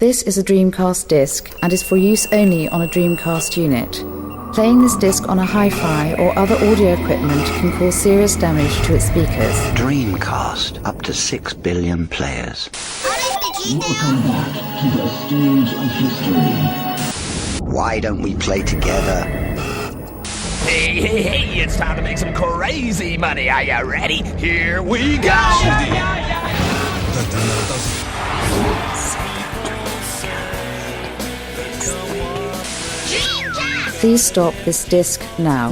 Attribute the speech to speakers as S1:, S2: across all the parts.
S1: This is a Dreamcast disc and is for use only on a Dreamcast unit. Playing this disc on a hi-fi or other audio equipment can cause serious damage to its speakers.
S2: Dreamcast, up to 6 billion players.
S3: Welcome back to the stage of history.
S2: Why don't we play together?
S4: Hey, it's time to make some crazy money. Are you ready? Here we go!
S1: Please stop this disc now.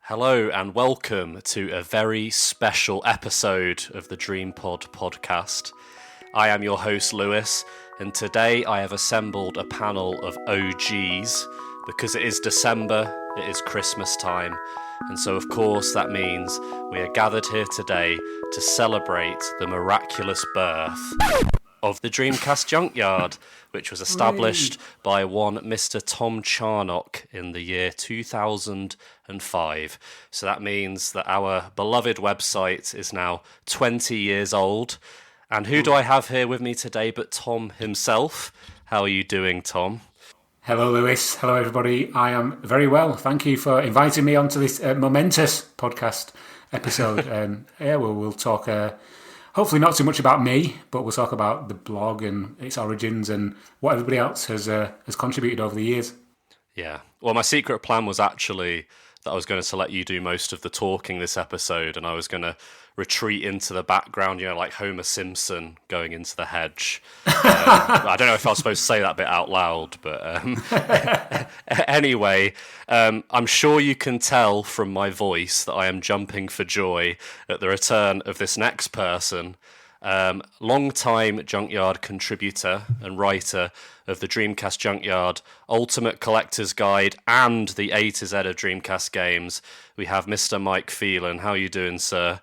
S5: Hello and welcome to a very special episode of the DreamPod podcast. I am your host Lewis, and today I have assembled a panel of OGs because it is December, it is Christmas time, and so of course that means we are gathered here today to celebrate the miraculous birth of the Dreamcast Junkyard, which was established by one Mr. Tom Charnock in the year 2005. So that means that our beloved website is now 20 years old. And who do I have here with me today but Tom himself? How are you doing, Tom?
S6: Hello, Lewis. Hello, everybody. I am very well. Thank you for inviting me onto this momentous podcast episode. We'll talk... hopefully not too much about me, but we'll talk about the blog and its origins and what everybody else has contributed over the years.
S5: Yeah. Well, my secret plan was actually that I was going to let you do most of the talking this episode, and I was going to retreat into the background, like Homer Simpson going into the hedge. I don't know if I was supposed to say that bit out loud, but anyway, I'm sure you can tell from my voice that I am jumping for joy at the return of this next person, long-time Junkyard contributor and writer of the Dreamcast Junkyard, Ultimate Collector's Guide, and the A to Z of Dreamcast games. We have Mr. Mike Phelan. How are you doing, sir?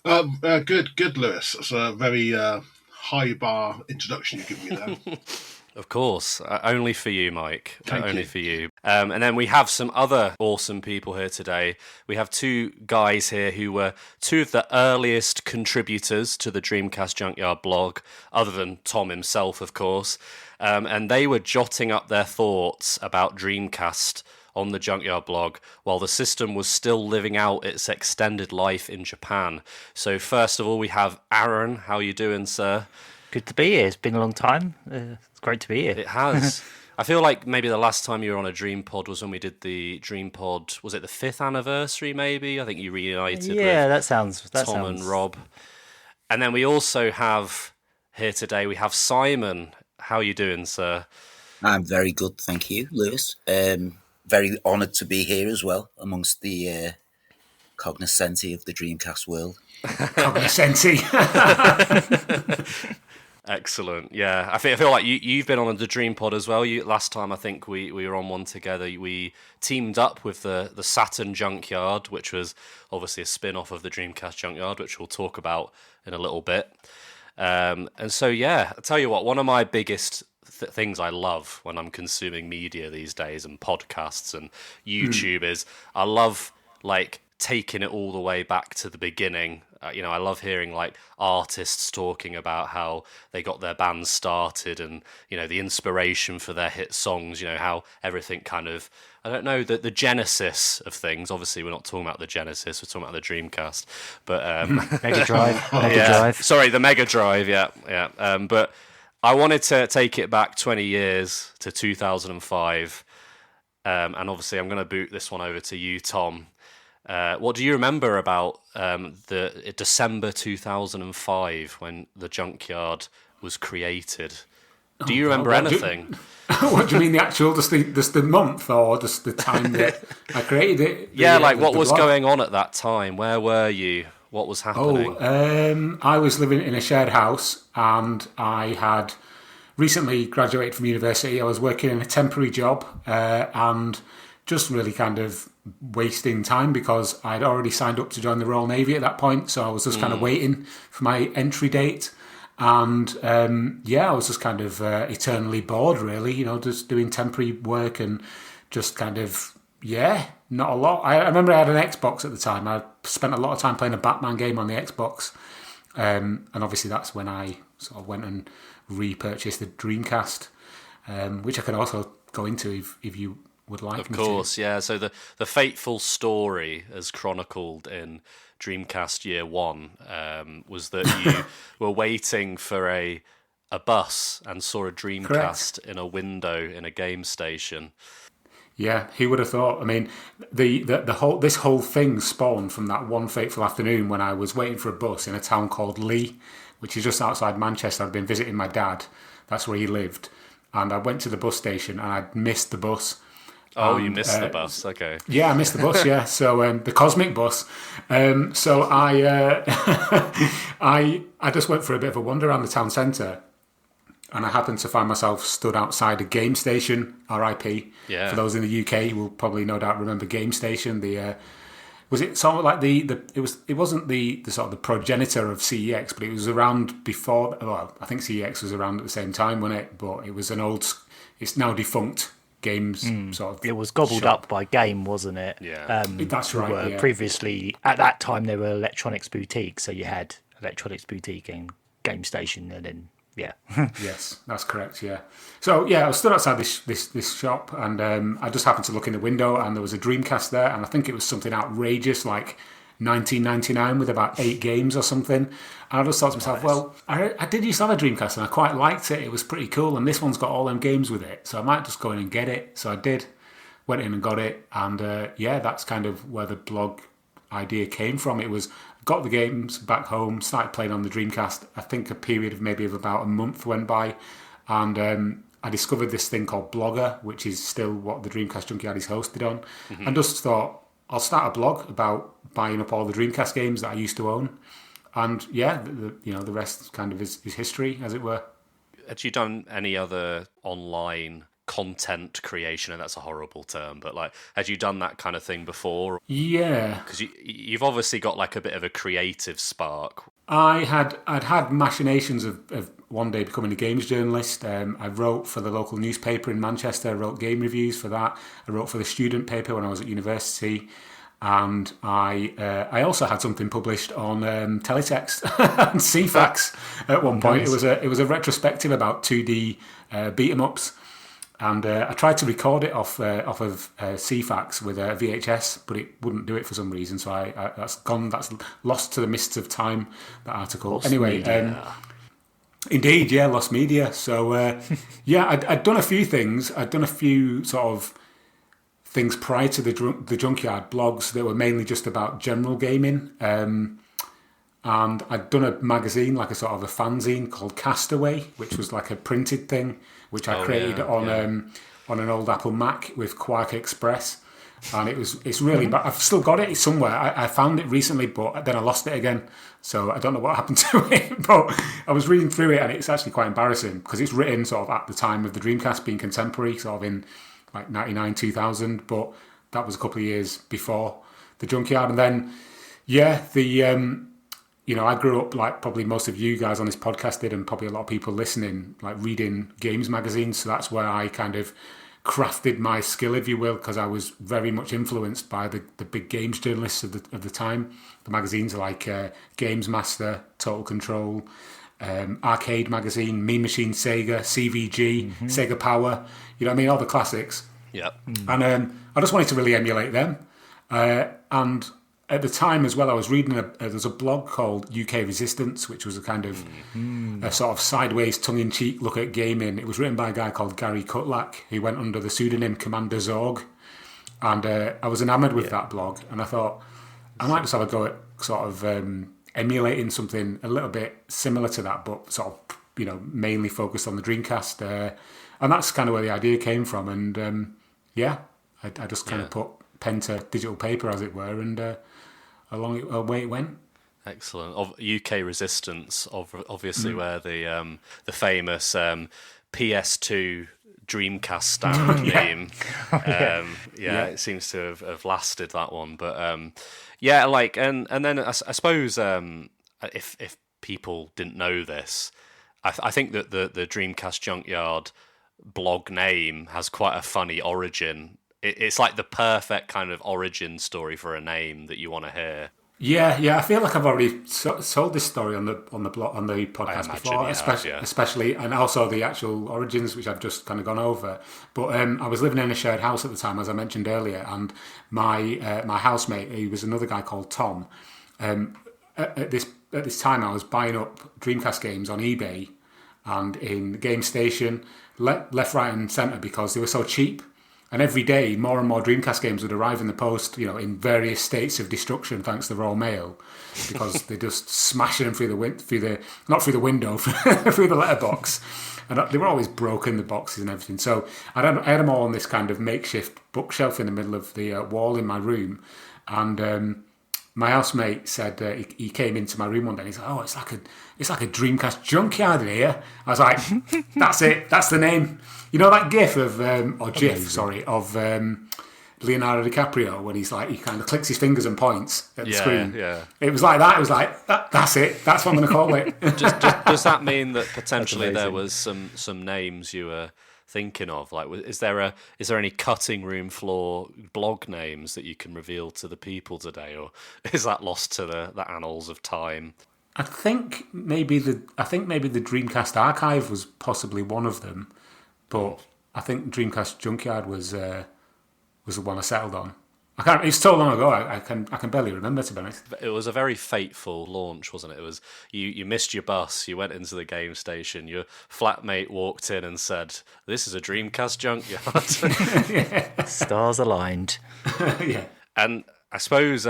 S7: Good, Lewis. That's a very high bar introduction you give me there.
S5: Of course, only for you, Mike.
S7: Thank
S5: only
S7: you.
S5: for you. And then we have some other awesome people here today. We have two guys here who were two of the earliest contributors to the Dreamcast Junkyard blog, other than Tom himself, of course. And they were jotting up their thoughts about Dreamcast on the Junkyard blog while the system was still living out its extended life in Japan. So first of all, we have Aaron. How are you doing, sir?
S8: Good to be here. It's been a long time. It's great to be here.
S5: It has. I feel like maybe the last time you were on a DreamPod was when we did the DreamPod, was it the 5th anniversary maybe? I think you reunited with
S8: that sounds
S5: Tom and Rob. And then we also have here today, we have Simon. How are you doing, sir?
S9: I'm very good, thank you, Lewis. Very honoured to be here as well, amongst the cognoscenti of the Dreamcast world.
S6: Cognoscenti.
S5: Excellent. Yeah, I feel like you've been on the DreamPod as well. Last time I think we were on one together. We teamed up with the Saturn Junkyard, which was obviously a spin-off of the Dreamcast Junkyard, which we'll talk about in a little bit. And so, yeah, I'll tell you what, one of my biggest things I love when I'm consuming media these days and podcasts and YouTube is I love, taking it all the way back to the beginning. I love hearing artists talking about how they got their bands started and the inspiration for their hit songs. How everything kind of, I don't know, the genesis of things. Obviously, we're not talking about the Genesis; we're talking about the Dreamcast. But
S8: Mega Drive.
S5: Sorry, the Mega Drive. Yeah. But I wanted to take it back 20 years to 2005, and obviously, I'm going to boot this one over to you, Tom. What do you remember about the December 2005 when the Junkyard was created? Do you remember anything?
S6: What do you mean, the actual, just the month or just the time that I created it?
S5: What was going on at that time? Where were you? What was happening?
S6: I was living in a shared house and I had recently graduated from university. I was working in a temporary job and just really kind of wasting time because I'd already signed up to join the Royal Navy at that point. So I was just kind of waiting for my entry date. And I was just kind of eternally bored, really, just doing temporary work and just kind of, not a lot. I remember I had an Xbox at the time. I spent a lot of time playing a Batman game on the Xbox. And obviously that's when I sort of went and repurchased the Dreamcast, which I can also go into if you would like.
S5: Of course, yeah. So the fateful story, as chronicled in Dreamcast Year 1, was that you were waiting for a bus and saw a Dreamcast in a window in a game station.
S6: Yeah, who would have thought? I mean, this whole thing spawned from that one fateful afternoon when I was waiting for a bus in a town called Lee, which is just outside Manchester. I'd been visiting my dad. That's where he lived. And I went to the bus station and I'd missed the bus.
S5: Oh, you missed the bus. Okay.
S6: Yeah, I missed the bus. Yeah, so the cosmic bus. So I I just went for a bit of a wander around the town centre, and I happened to find myself stood outside a game station. R.I.P.
S5: Yeah.
S6: For those in the UK, will probably no doubt remember Game Station. Was it sort of like it wasn't the sort of the progenitor of CEX, but it was around before. Well, I think CEX was around at the same time, wasn't it? But it was it's now defunct. Games sort of.
S8: It was gobbled up by Game, wasn't it?
S5: Yeah,
S6: that's right. Yeah.
S8: Previously, at that time, there were Electronics Boutique, so you had Electronics Boutique and Game Station, and then
S6: Yes, that's correct. Yeah. So yeah, I was stood outside this shop, and I just happened to look in the window, and there was a Dreamcast there, and I think it was something outrageous like 1999 with about 8 games or something. And I just thought to myself, well, I did used to have a Dreamcast and I quite liked it. It was pretty cool, and this one's got all them games with it, so I might just go in and get it. So I did, went in and got it, and that's kind of where the blog idea came from. It was got the games back home, started playing on the Dreamcast. I think a period of maybe about a month went by, and I discovered this thing called Blogger, which is still what the Dreamcast Junkyard is hosted on, and just thought I'll start a blog about buying up all the Dreamcast games that I used to own. And yeah, the rest kind of is history, as it were.
S5: Had you done any other online content creation? And that's a horrible term, but like, had you done that kind of thing before?
S6: Yeah,
S5: because you've obviously got like a bit of a creative spark.
S6: I'd had machinations of one day becoming a games journalist. I wrote for the local newspaper in Manchester. I wrote game reviews for that. I wrote for the student paper when I was at university. And I also had something published on teletext and CFAX at one point.
S8: Nice.
S6: It was a retrospective about 2D beat 'em ups, and I tried to record it off of CFAX with a VHS, but it wouldn't do it for some reason. So that's gone. That's lost to the mists of time. That article.
S8: Lost
S6: anyway.
S8: media.
S6: Indeed, yeah, lost media. So I'd done a few things. I'd done a few sort of things prior to the Junkyard blogs that were mainly just about general gaming. And I'd done a magazine, like a sort of a fanzine called Castaway, which was like a printed thing, which I created on an old Apple Mac with Quark Express. And it's really bad. I've still got it somewhere. I found it recently, but then I lost it again. So I don't know what happened to it. But I was reading through it, and it's actually quite embarrassing because it's written sort of at the time of the Dreamcast being contemporary, sort of in like 99, 2000, but that was a couple of years before the Junkyard. And then, I grew up like probably most of you guys on this podcast did, and probably a lot of people listening, like reading games magazines. So that's where I kind of crafted my skill, if you will, because I was very much influenced by the big games journalists of the time. The magazines are like Games Master, Total Control, Arcade Magazine, Mean Machine, Sega, CVG, Sega Power, all the classics.
S5: Yeah.
S6: And I just wanted to really emulate them. And at the time as well, I was reading, there's a blog called UK Resistance, which was a kind of a sort of sideways, tongue-in-cheek look at gaming. It was written by a guy called Gary Kutlak, who went under the pseudonym Commander Zorg. And I was enamoured with that blog, and I thought, I might just have a go at sort of emulating something a little bit similar to that, but sort of, mainly focused on the Dreamcast. And that's kind of where the idea came from. And I just kind of put pen to digital paper, as it were, and away it went.
S5: Excellent. Of UK Resistance, obviously, where the famous PS2 Dreamcast stand meme. It seems to have lasted, that one. But and then I suppose if people didn't know this, I think that the Dreamcast Junkyard blog name has quite a funny origin. It's like the perfect kind of origin story for a name that you want to hear.
S6: Yeah. I feel like I've already told this story on the podcast before, especially, and also the actual origins, which I've just kind of gone over. But I was living in a shared house at the time, as I mentioned earlier, and my housemate, he was another guy called Tom. At this time, I was buying up Dreamcast games on eBay and in Game Station, left, right, and centre because they were so cheap. And every day, more and more Dreamcast games would arrive in the post, in various states of destruction, thanks to the Royal Mail, because they just smashing them through not through the window, through the letterbox. And they were always broken, the boxes and everything. So I had them all on this kind of makeshift bookshelf in the middle of the wall in my room. And my housemate said he came into my room one day and he said, "Oh, it's like a Dreamcast Junkyard in here." I was like, "That's it. That's the name." You know that GIF of Leonardo DiCaprio when he's like, he kind of clicks his fingers and points at the screen. Yeah. It was like that. It was like that's it. That's what I'm going to call it.
S5: Does that mean that potentially there was some names you were thinking of? Like, is there any cutting room floor blog names that you can reveal to the people today, or is that lost to the annals of time?
S6: I think maybe the Dreamcast Archive was possibly one of them, but I think Dreamcast Junkyard was the one I settled on. It's so long ago. I can barely remember, to be honest.
S5: It was a very fateful launch, wasn't it? It was you missed your bus. You went into the game station. Your flatmate walked in and said, "This is a Dreamcast Junkyard."
S8: Stars aligned.
S6: Yeah.
S5: And I suppose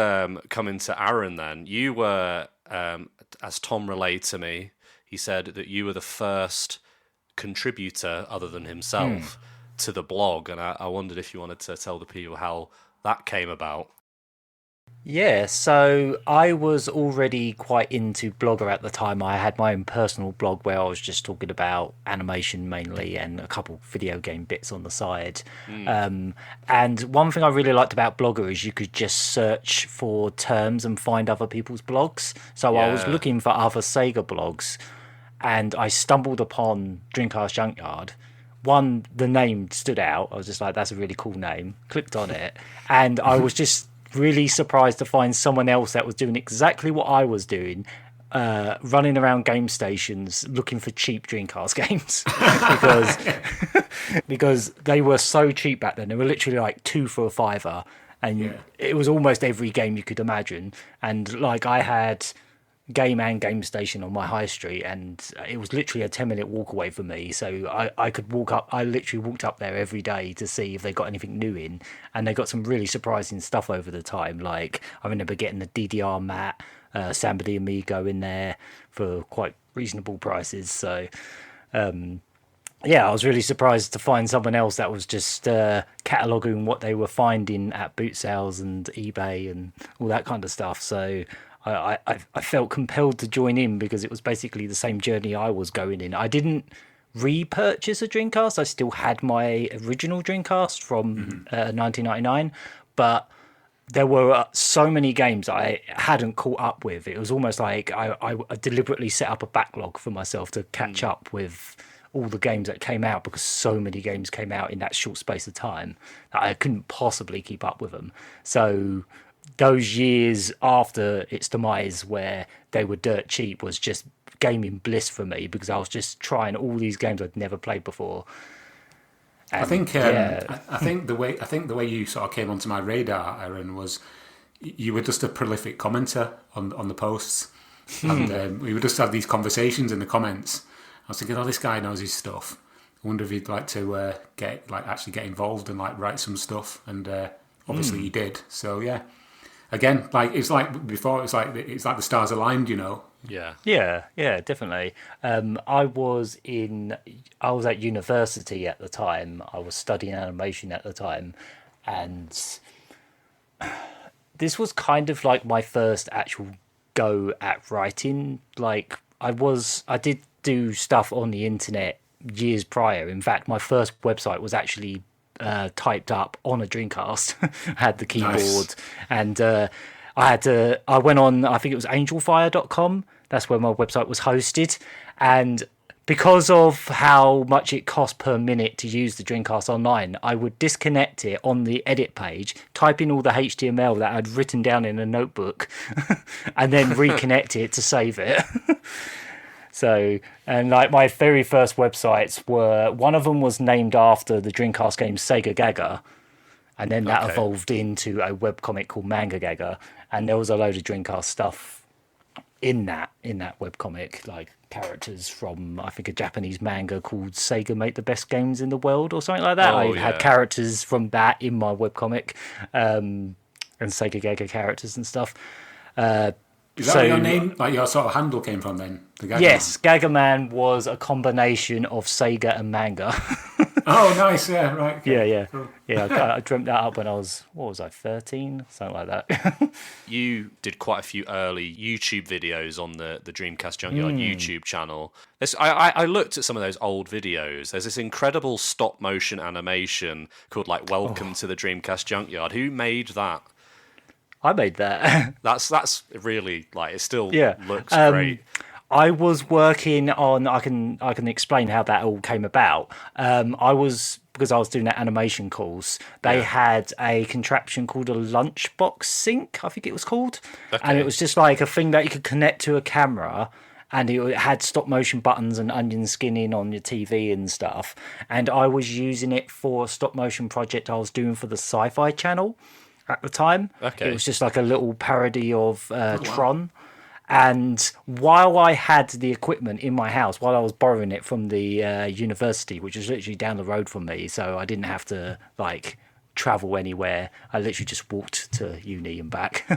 S5: coming to Aaron, then you were, as Tom relayed to me, he said that you were the first contributor, other than himself, to the blog, and I wondered if you wanted to tell the people how that came about.
S8: Yeah, so I was already quite into Blogger at the time. I had my own personal blog where I was just talking about animation mainly and a couple video game bits on the side. And one thing I really liked about Blogger is you could just search for terms and find other people's blogs. So I was looking for other Sega blogs and I stumbled upon Dreamcast Junkyard. One, the name stood out. I was just like, that's a really cool name. Clicked on it. And I was just really surprised to find someone else that was doing exactly what I was doing, running around game stations looking for cheap Dreamcast games. because they were so cheap back then. They were literally like 2 for a $5. And it was almost every game you could imagine. And like I had Game and Game Station on my high street, and it was literally a 10-minute walk away from me, so I could walk up. I literally walked up there every day to see if they got anything new in, and they got some really surprising stuff over the time. Like I remember getting the DDR mat, Samba de Amigo in there for quite reasonable prices. So I was really surprised to find someone else that was just cataloguing what they were finding at boot sales and eBay and all that kind of stuff. So I felt compelled to join in because it was basically the same journey I was going in. I didn't repurchase a Dreamcast. I still had my original Dreamcast from 1999, but there were so many games I hadn't caught up with. It was almost like I deliberately set up a backlog for myself to catch up with all the games that came out, because so many games came out in that short space of time that I couldn't possibly keep up with them. So those years after its demise where they were dirt cheap was just gaming bliss for me, because I was just trying all these games I'd never played before. And
S6: I think the way you sort of came onto my radar, Aaron, was you were just a prolific commenter on the posts, and we would just have these conversations in the comments. I was thinking, this guy knows his stuff. I wonder if he'd like to get involved and like write some stuff, and obviously he did. So yeah. Again, like it's like before, it's like the stars aligned, you know.
S8: Yeah, definitely. I was at university at the time. I was studying animation at the time, and this was kind of like my first actual go at writing. Like I did do stuff on the internet years prior. In fact, my first website was actually typed up on a Dreamcast. I had the keyboard. Nice. And I went on, I think it was angelfire.com. That's where my website was hosted. And because of how much it cost per minute to use the Dreamcast Online, I would disconnect it on the edit page, type in all the HTML that I'd written down in a notebook, and then reconnect it to save it. So, and like my very first websites were, one of them was named after the Dreamcast game Sega Gaga, and then that evolved into a webcomic called Manga Gaga, and there was a load of Dreamcast stuff in that webcomic, like characters from, I think, a Japanese manga called Sega Make the Best Games in the World or something like that. I had characters from that in my webcomic, and Sega Gaga characters and stuff.
S6: Is that where your name, like your sort of handle came from then? The Gaga
S8: yes, Man? Gaga Man was a combination of Sega and manga.
S6: Oh, nice, yeah, right. Okay.
S8: Yeah.
S6: Cool.
S8: Yeah, I dreamt that up when I was, 13? Something like that.
S5: You did quite a few early YouTube videos on the Dreamcast Junkyard YouTube channel. I looked at some of those old videos. There's this incredible stop motion animation called like Welcome to the Dreamcast Junkyard. Who made that?
S8: I made that.
S5: That's really, like, it still looks great.
S8: I was working on. I can explain how that all came about. Because I was doing that animation course. They had a contraption called a lunchbox sync, I think it was called, and it was just like a thing that you could connect to a camera, and it had stop motion buttons and onion skinning on your TV and stuff. And I was using it for a stop motion project I was doing for the Sci-Fi Channel at the time. It was just like a little parody of Tron. And while I had the equipment in my house, while I was borrowing it from the university, which was literally down the road from me, so I didn't have to like travel anywhere. I literally just walked to uni and back.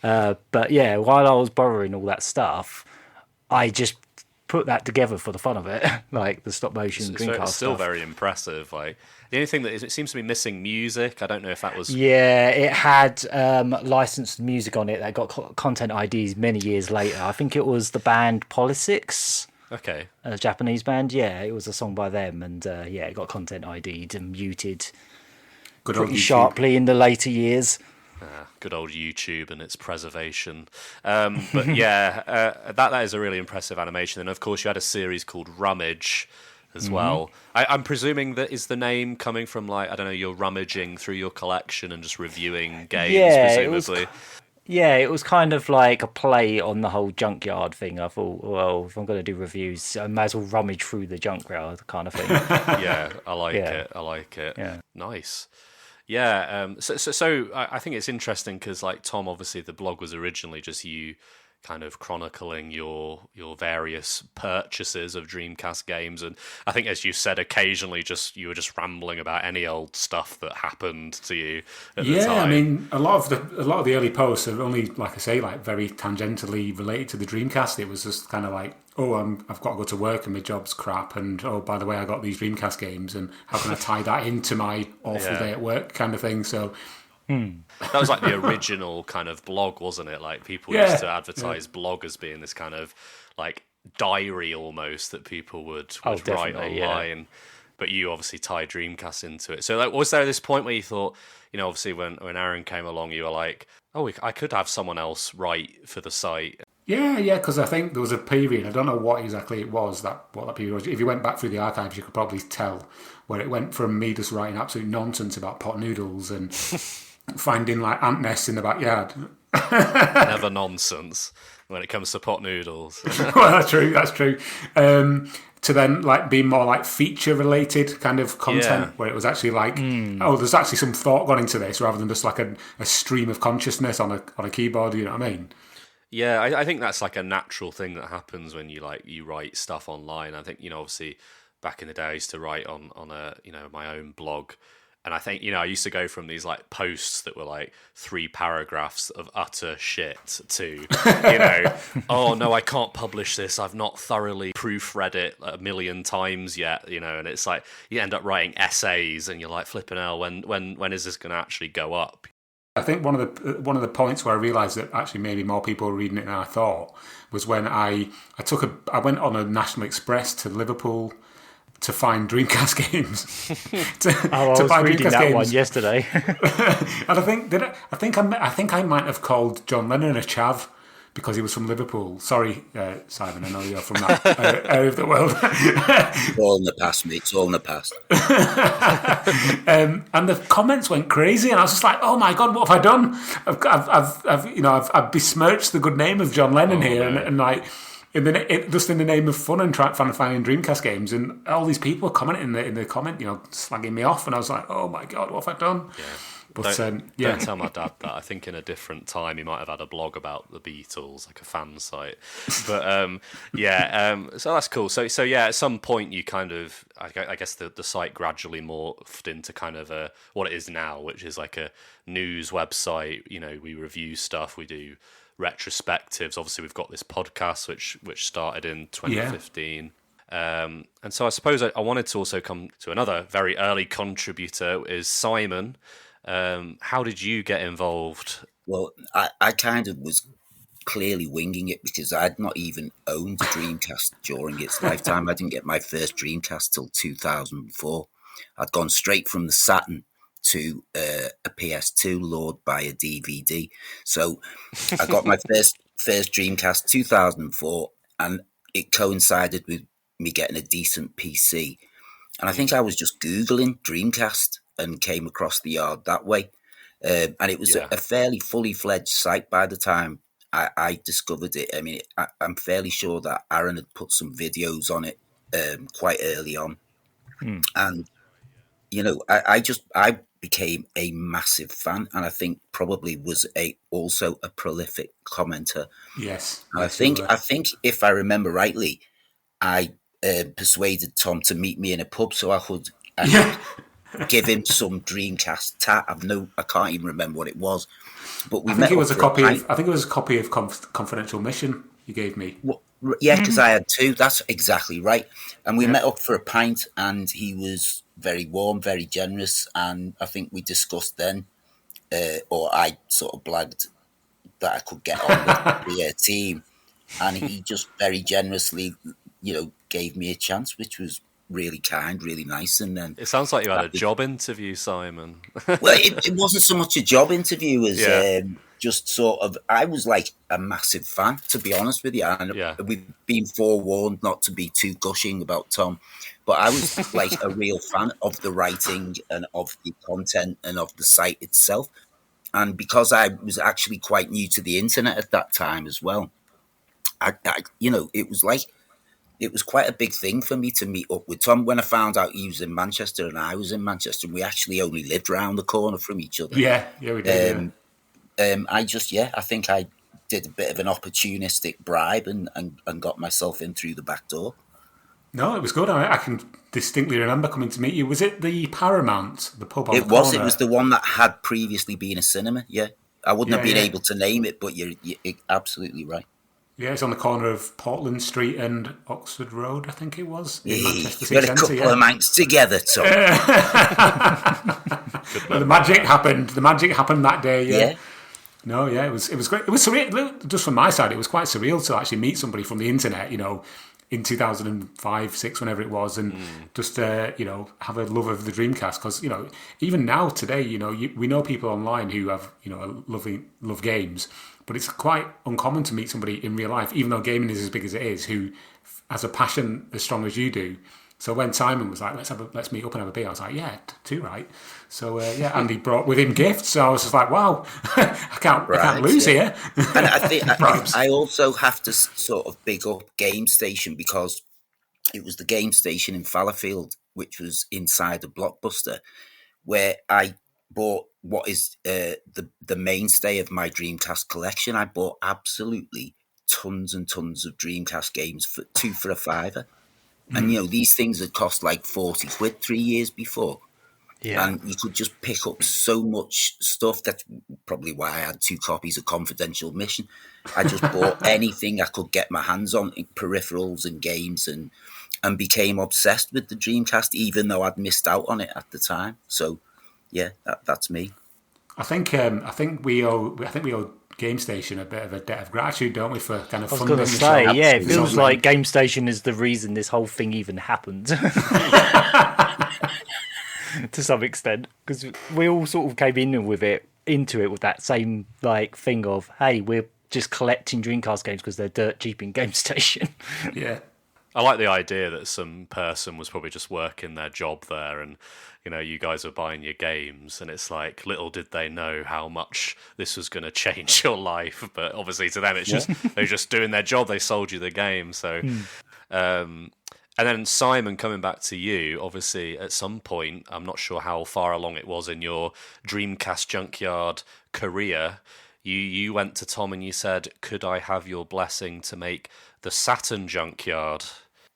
S8: But yeah, while I was borrowing all that stuff, I just put that together for the fun of it, like the stop motion Dreamcast
S5: it's still
S8: stuff.
S5: very impressive. Like, the only thing that it seems to be missing music. I don't know if that was.
S8: Yeah, it had licensed music on it that got content IDs many years later. I think it was the band Polysix.
S5: Okay.
S8: A Japanese band. Yeah, it was a song by them, and it got content ID'd and muted pretty sharply in the later years.
S5: Good old YouTube and its preservation. But yeah, that is a really impressive animation. And of course, you had a series called Rummage as well. I'm presuming that is the name coming from, like, I don't know, you're rummaging through your collection and just reviewing games, presumably.
S8: It was kind of like a play on the whole junkyard thing. I thought, well, if I'm going to do reviews, I might as well rummage through the junkyard kind of thing.
S5: Yeah, I like it. Yeah. Nice. Yeah, so I think it's interesting because, like, Tom, obviously the blog was originally just you kind of chronicling your various purchases of Dreamcast games, and I think, as you said, occasionally you were just rambling about any old stuff that happened to you at the time.
S6: I mean, a lot of the early posts are only, like I say, like very tangentially related to the Dreamcast. It was just kind of like, I've got to go to work and my job's crap, and by the way, I got these Dreamcast games, and how can I tie that into my awful day at work kind of thing. So
S5: that was like the original kind of blog, wasn't it? Like, people used to advertise blog as being this kind of like diary almost that people would write online. But you obviously tied Dreamcast into it. So, like, was there this point where you thought, obviously when Aaron came along, you were like, I could have someone else write for the site?
S6: Yeah, because I think there was a period, I don't know what exactly it was, what that period was. If you went back through the archives, you could probably tell where it went from me just writing absolute nonsense about pot noodles and finding like ant nests in the backyard.
S5: Never nonsense when it comes to pot noodles.
S6: Well, that's true. To then like being more like feature related kind of content, where it was actually like, there's actually some thought gone into this rather than just like a stream of consciousness on a keyboard. You know what I mean?
S5: Yeah, I think that's like a natural thing that happens when you write stuff online. I think, obviously back in the day I used to write on a, my own blog. And I think, I used to go from these like posts that were like 3 paragraphs of utter shit to, oh no, I can't publish this. I've not thoroughly proofread it a million times yet, and it's like you end up writing essays and you're like, flipping hell, when is this going to actually go up?
S6: I think one of the points where I realised that actually maybe more people were reading it than I thought was when I went on a National Express to Liverpool to find Dreamcast games.
S8: I was reading that one yesterday.
S6: And I think I might have called John Lennon a chav because he was from Liverpool. Sorry, Simon, I know you're from that area of the world.
S9: It's all in the past, mate. It's all in the past.
S6: And the comments went crazy, and I was just like, "Oh my God, what have I done? I've besmirched the good name of John Lennon here, and like." Just in the name of fun and trying to find Dreamcast games, and all these people commenting in the comment, slagging me off, and I was like, "Oh my God, what have I done?"
S5: Yeah.
S6: But
S5: don't tell my dad that. I think in a different time he might have had a blog about the Beatles, like a fan site. But so that's cool. So yeah, at some point you kind of, I guess the site gradually morphed into kind of what it is now, which is like a news website. We review stuff, we do retrospectives. Obviously, we've got this podcast which started in 2015. And so I suppose I wanted to also come to another very early contributor is Simon. How did you get involved?
S9: Well, I kind of was clearly winging it because I'd not even owned a Dreamcast during its lifetime. I didn't get my first Dreamcast till 2004. I'd gone straight from the Saturn to a PS2 lured by a DVD. So I got my first Dreamcast 2004, and it coincided with me getting a decent PC. And I think I was just Googling Dreamcast and came across the yard that way. And it was a fairly fully fledged site by the time I discovered it. I mean, I'm fairly sure that Aaron had put some videos on it quite early on. And, I became a massive fan, and I think probably was also a prolific commenter.
S6: Yes.
S9: And I think if I remember rightly, I persuaded Tom to meet me in a pub so I could give him some Dreamcast tat. I can't even remember what it was, but I think it was a
S6: copy of Confidential Mission you gave me.
S9: Well, yeah, because I had two. That's exactly right. And we met up for a pint, and he was very warm, very generous, and I think we discussed then, or I sort of blagged that I could get on with the team, and he just very generously, gave me a chance, which was really kind, really nice. And then
S5: it sounds like you had a job interview, Simon.
S9: Well, it wasn't so much a job interview as just sort of, I was like a massive fan, to be honest with you. And we've been forewarned not to be too gushing about Tom, but I was like a real fan of the writing and of the content and of the site itself. And because I was actually quite new to the internet at that time as well, it was quite a big thing for me to meet up with Tom. When I found out he was in Manchester and I was in Manchester, and we actually only lived round the corner from each other.
S6: Yeah, we did.
S9: I think I did a bit of an opportunistic bribe and got myself in through the back door.
S6: No, it was good. I can distinctly remember coming to meet you. Was it the Paramount, the pub on the
S9: corner?
S6: It
S9: was the one that had previously been a cinema, yeah. I wouldn't have been able to name it, but you're absolutely right.
S6: Yeah, it's on the corner of Portland Street and Oxford Road, I think it was. In Manchester
S9: City Centre. Got a couple of manx together, Tom.
S6: Well, the magic happened. The magic happened that day. Yeah. No, yeah, it was great. It was surreal. Just from my side, it was quite surreal to actually meet somebody from the internet. In 2005, 6, whenever it was, and just have a love of the Dreamcast. Because even now today, we know people online who have love games. But it's quite uncommon to meet somebody in real life, even though gaming is as big as it is, who has a passion as strong as you do. So when Simon was like, let's meet up and have a beer, I was like, yeah, too right. So Andy brought with him gifts. So I was just like, wow, I can't lose here.
S9: And I think I also have to sort of big up Game Station, because it was the Game Station in Fallowfield, which was inside a Blockbuster, where I bought what is the mainstay of my Dreamcast collection. I bought absolutely tons and tons of Dreamcast games for a £5. And these things had cost like 40 quid 3 years before. Yeah. And you could just pick up so much stuff. That's probably why I had 2 copies of Confidential Mission. I just bought anything I could get my hands on, peripherals and games, and became obsessed with the Dreamcast, even though I'd missed out on it at the time. So yeah, that's me.
S6: I think we owe Game Station a bit of a debt of gratitude, don't we, for kind of funding the show?
S8: I was going to say, it feels like Game Station is the reason this whole thing even happened. To some extent, because we all sort of came into it with that same thing of, hey, we're just collecting Dreamcast games because they're dirt cheap in Game Station.
S6: Yeah.
S5: I like the idea that some person was probably just working their job there, and you guys are buying your games, and it's like, little did they know how much this was going to change your life. But obviously, to them, it's just they're just doing their job. They sold you the game, so. And then Simon, coming back to you, obviously at some point, I'm not sure how far along it was in your Dreamcast Junkyard career, you went to Tom and you said, "Could I have your blessing to make the Saturn Junkyard?"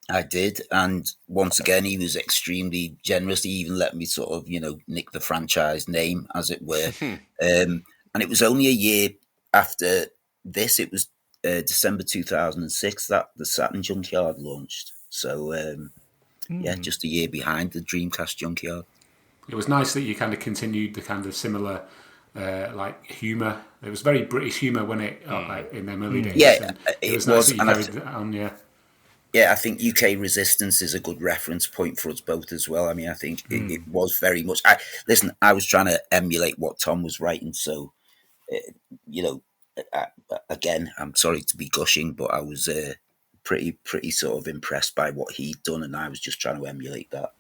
S9: I did, and once again, he was extremely generous. He even let me sort of, nick the franchise name, as it were. And it was only a year after this, it was December 2006, that the Saturn Junkyard launched. So, just a year behind the Dreamcast Junkyard.
S6: It was nice that you kind of continued the kind of similar, humour. It was very British humour when it, in them early days.
S9: Yeah,
S6: it was nice that you carried it on, yeah.
S9: Yeah, I think UK Resistance is a good reference point for us both as well. I mean, I think it was very much... I was trying to emulate what Tom was writing, so, again, I'm sorry to be gushing, but I was pretty sort of impressed by what he'd done, and I was just trying to emulate that.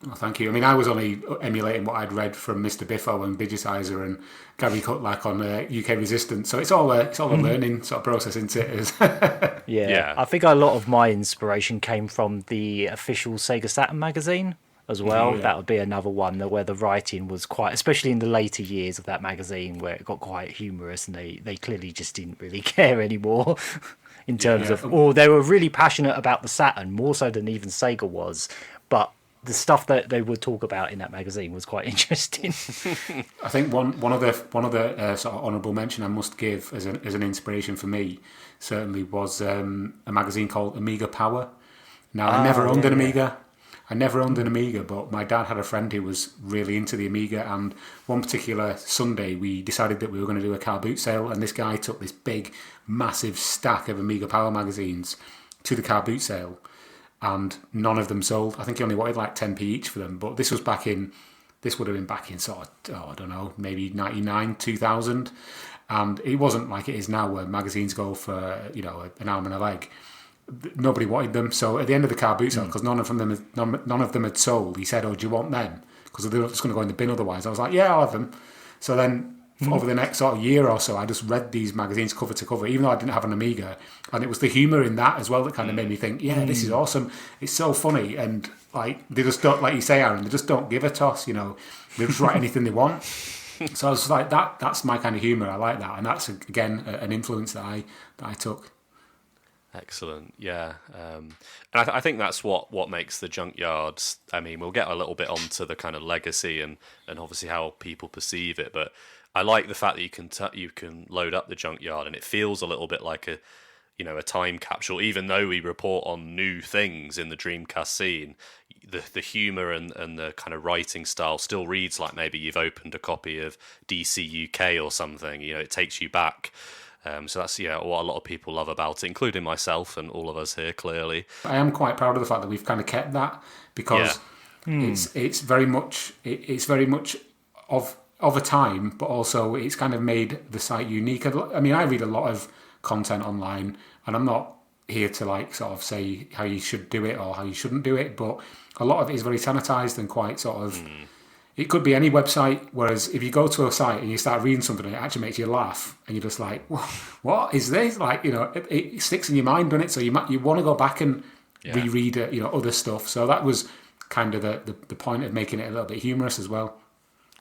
S6: Oh, thank you. I mean, I was only emulating what I'd read from Mr. Biffo and Digitizer and Gary Cutlack on UK Resistance. So it's all a learning sort of process, isn't it?
S8: Yeah. I think a lot of my inspiration came from the official Sega Saturn magazine as well.
S6: Yeah.
S8: That would be another one where the writing was quite, especially in the later years of that magazine, where it got quite humorous, and they clearly just didn't really care anymore. In terms of, or they were really passionate about the Saturn, more so than even Sega was, but the stuff that they would talk about in that magazine was quite interesting.
S6: I think one of the sort of honourable mention I must give as an inspiration for me certainly was a magazine called Amiga Power. Now, I never owned an Amiga. I never owned an Amiga, but my dad had a friend who was really into the Amiga, and one particular Sunday we decided that we were going to do a car boot sale, and this guy took this big, massive stack of Amiga Power magazines to the car boot sale, and none of them sold. I think he only wanted like 10p each for them, but this would have been back in sort of, I don't know, maybe 99, 2000, and it wasn't like it is now where magazines go for, an arm and a leg. Nobody wanted them, so at the end of the car boot sale, because none of them had sold, he said, "Oh, do you want them? Because they're just going to go in the bin otherwise." I was like, "Yeah, I'll have them." So then, over the next sort of year or so, I just read these magazines cover to cover, even though I didn't have an Amiga, and it was the humour in that as well that kind of made me think, "Yeah, this is awesome. It's so funny," and like they just don't, like you say, Aaron, they just don't give a toss. They just write anything they want. So I was like, that's my kind of humour. I like that, and that's again an influence that I took.
S5: Excellent, yeah, and I think that's what makes the Junkyard. I mean, we'll get a little bit onto the kind of legacy and obviously how people perceive it, but I like the fact that you can load up the Junkyard and it feels a little bit like a time capsule. Even though we report on new things in the Dreamcast scene, the humour and the kind of writing style still reads like maybe you've opened a copy of DC UK or something. It takes you back. So that's what a lot of people love about it, including myself and all of us here, clearly.
S6: I am quite proud of the fact that we've kind of kept that, because it's very much of a time, but also it's kind of made the site unique. I mean, I read a lot of content online, and I'm not here to like sort of say how you should do it or how you shouldn't do it, but a lot of it is very sanitized and quite sort of... It could be any website, whereas if you go to a site and you start reading something, it actually makes you laugh, and you're just like, "What is this?" Like, it sticks in your mind, doesn't it? So you want to go back and reread, other stuff. So that was kind of the point of making it a little bit humorous as well.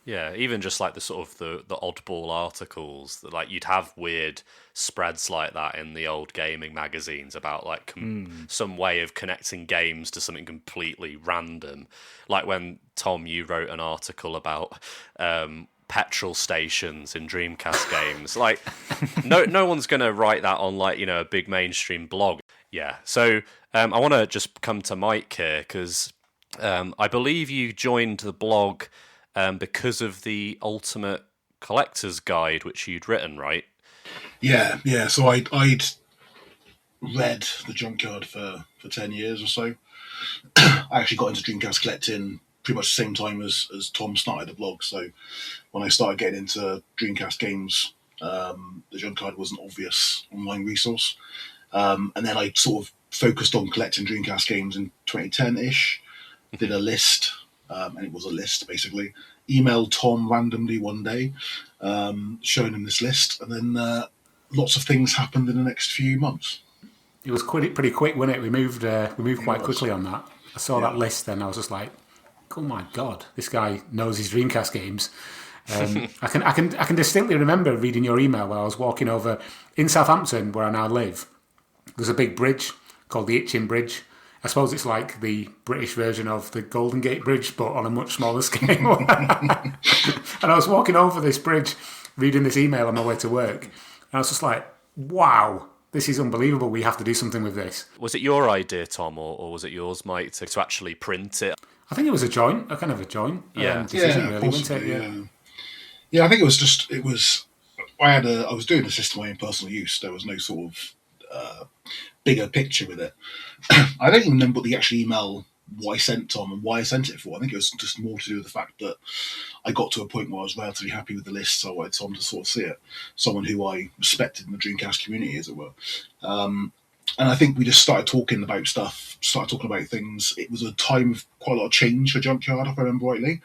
S5: Yeah, even just like the sort of the oddball articles that like you'd have weird spreads like that in the old gaming magazines about like some way of connecting games to something completely random. Like when Tom, you wrote an article about petrol stations in Dreamcast games. Like no one's going to write that on like a big mainstream blog. Yeah, so I want to just come to Mike here because I believe you joined the blog because of the Ultimate Collector's Guide, which you'd written, right?
S7: Yeah. So I'd read the Junkyard for 10 years or so. I actually got into Dreamcast collecting pretty much the same time as Tom started the blog. So when I started getting into Dreamcast games The Junkyard was an obvious online resource. And then I sort of focused on collecting Dreamcast games in 2010-ish. Did a list, and it was a list basically. Emailed Tom randomly one day, showing him this list, and then lots of things happened in the next few months.
S6: It was pretty quick, wasn't it? We moved quite quickly on that. I saw that list, then I was just like, "Oh my god, this guy knows his Dreamcast games." I can distinctly remember reading your email while I was walking over in Southampton, where I now live. There's a big bridge called the Itchin Bridge. I suppose it's like the British version of the Golden Gate Bridge, but on a much smaller scale. And I was walking over this bridge, reading this email on my way to work, and I was just like, wow, this is unbelievable. We have to do something with this.
S5: Was it your idea, Tom, or was it yours, Mike, to actually print it?
S6: I think it was a joint decision, really, wasn't it?
S7: Yeah, I think it was. I was doing this for my own personal use. There was no sort of bigger picture with it. I don't even remember the actual email, what I sent Tom and why I sent it for. I think it was just more to do with the fact that I got to a point where I was relatively happy with the list, so I wanted Tom to sort of see it. Someone who I respected in the Dreamcast community, as it were. And I think we just started talking about stuff, started talking about things. It was a time of quite a lot of change for Junkyard, if I remember rightly.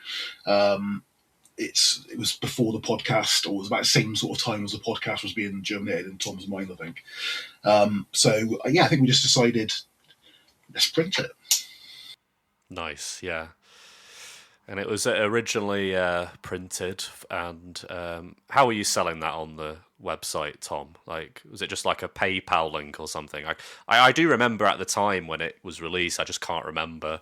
S7: It was before the podcast, or it was about the same sort of time as the podcast was being germinated in Tom's mind, I think. I think we just decided, let's print it.
S5: Nice, yeah. And it was originally printed, and how were you selling that on the website, Tom? Like, was it just like a PayPal link or something? I do remember at the time when it was released, I just can't remember.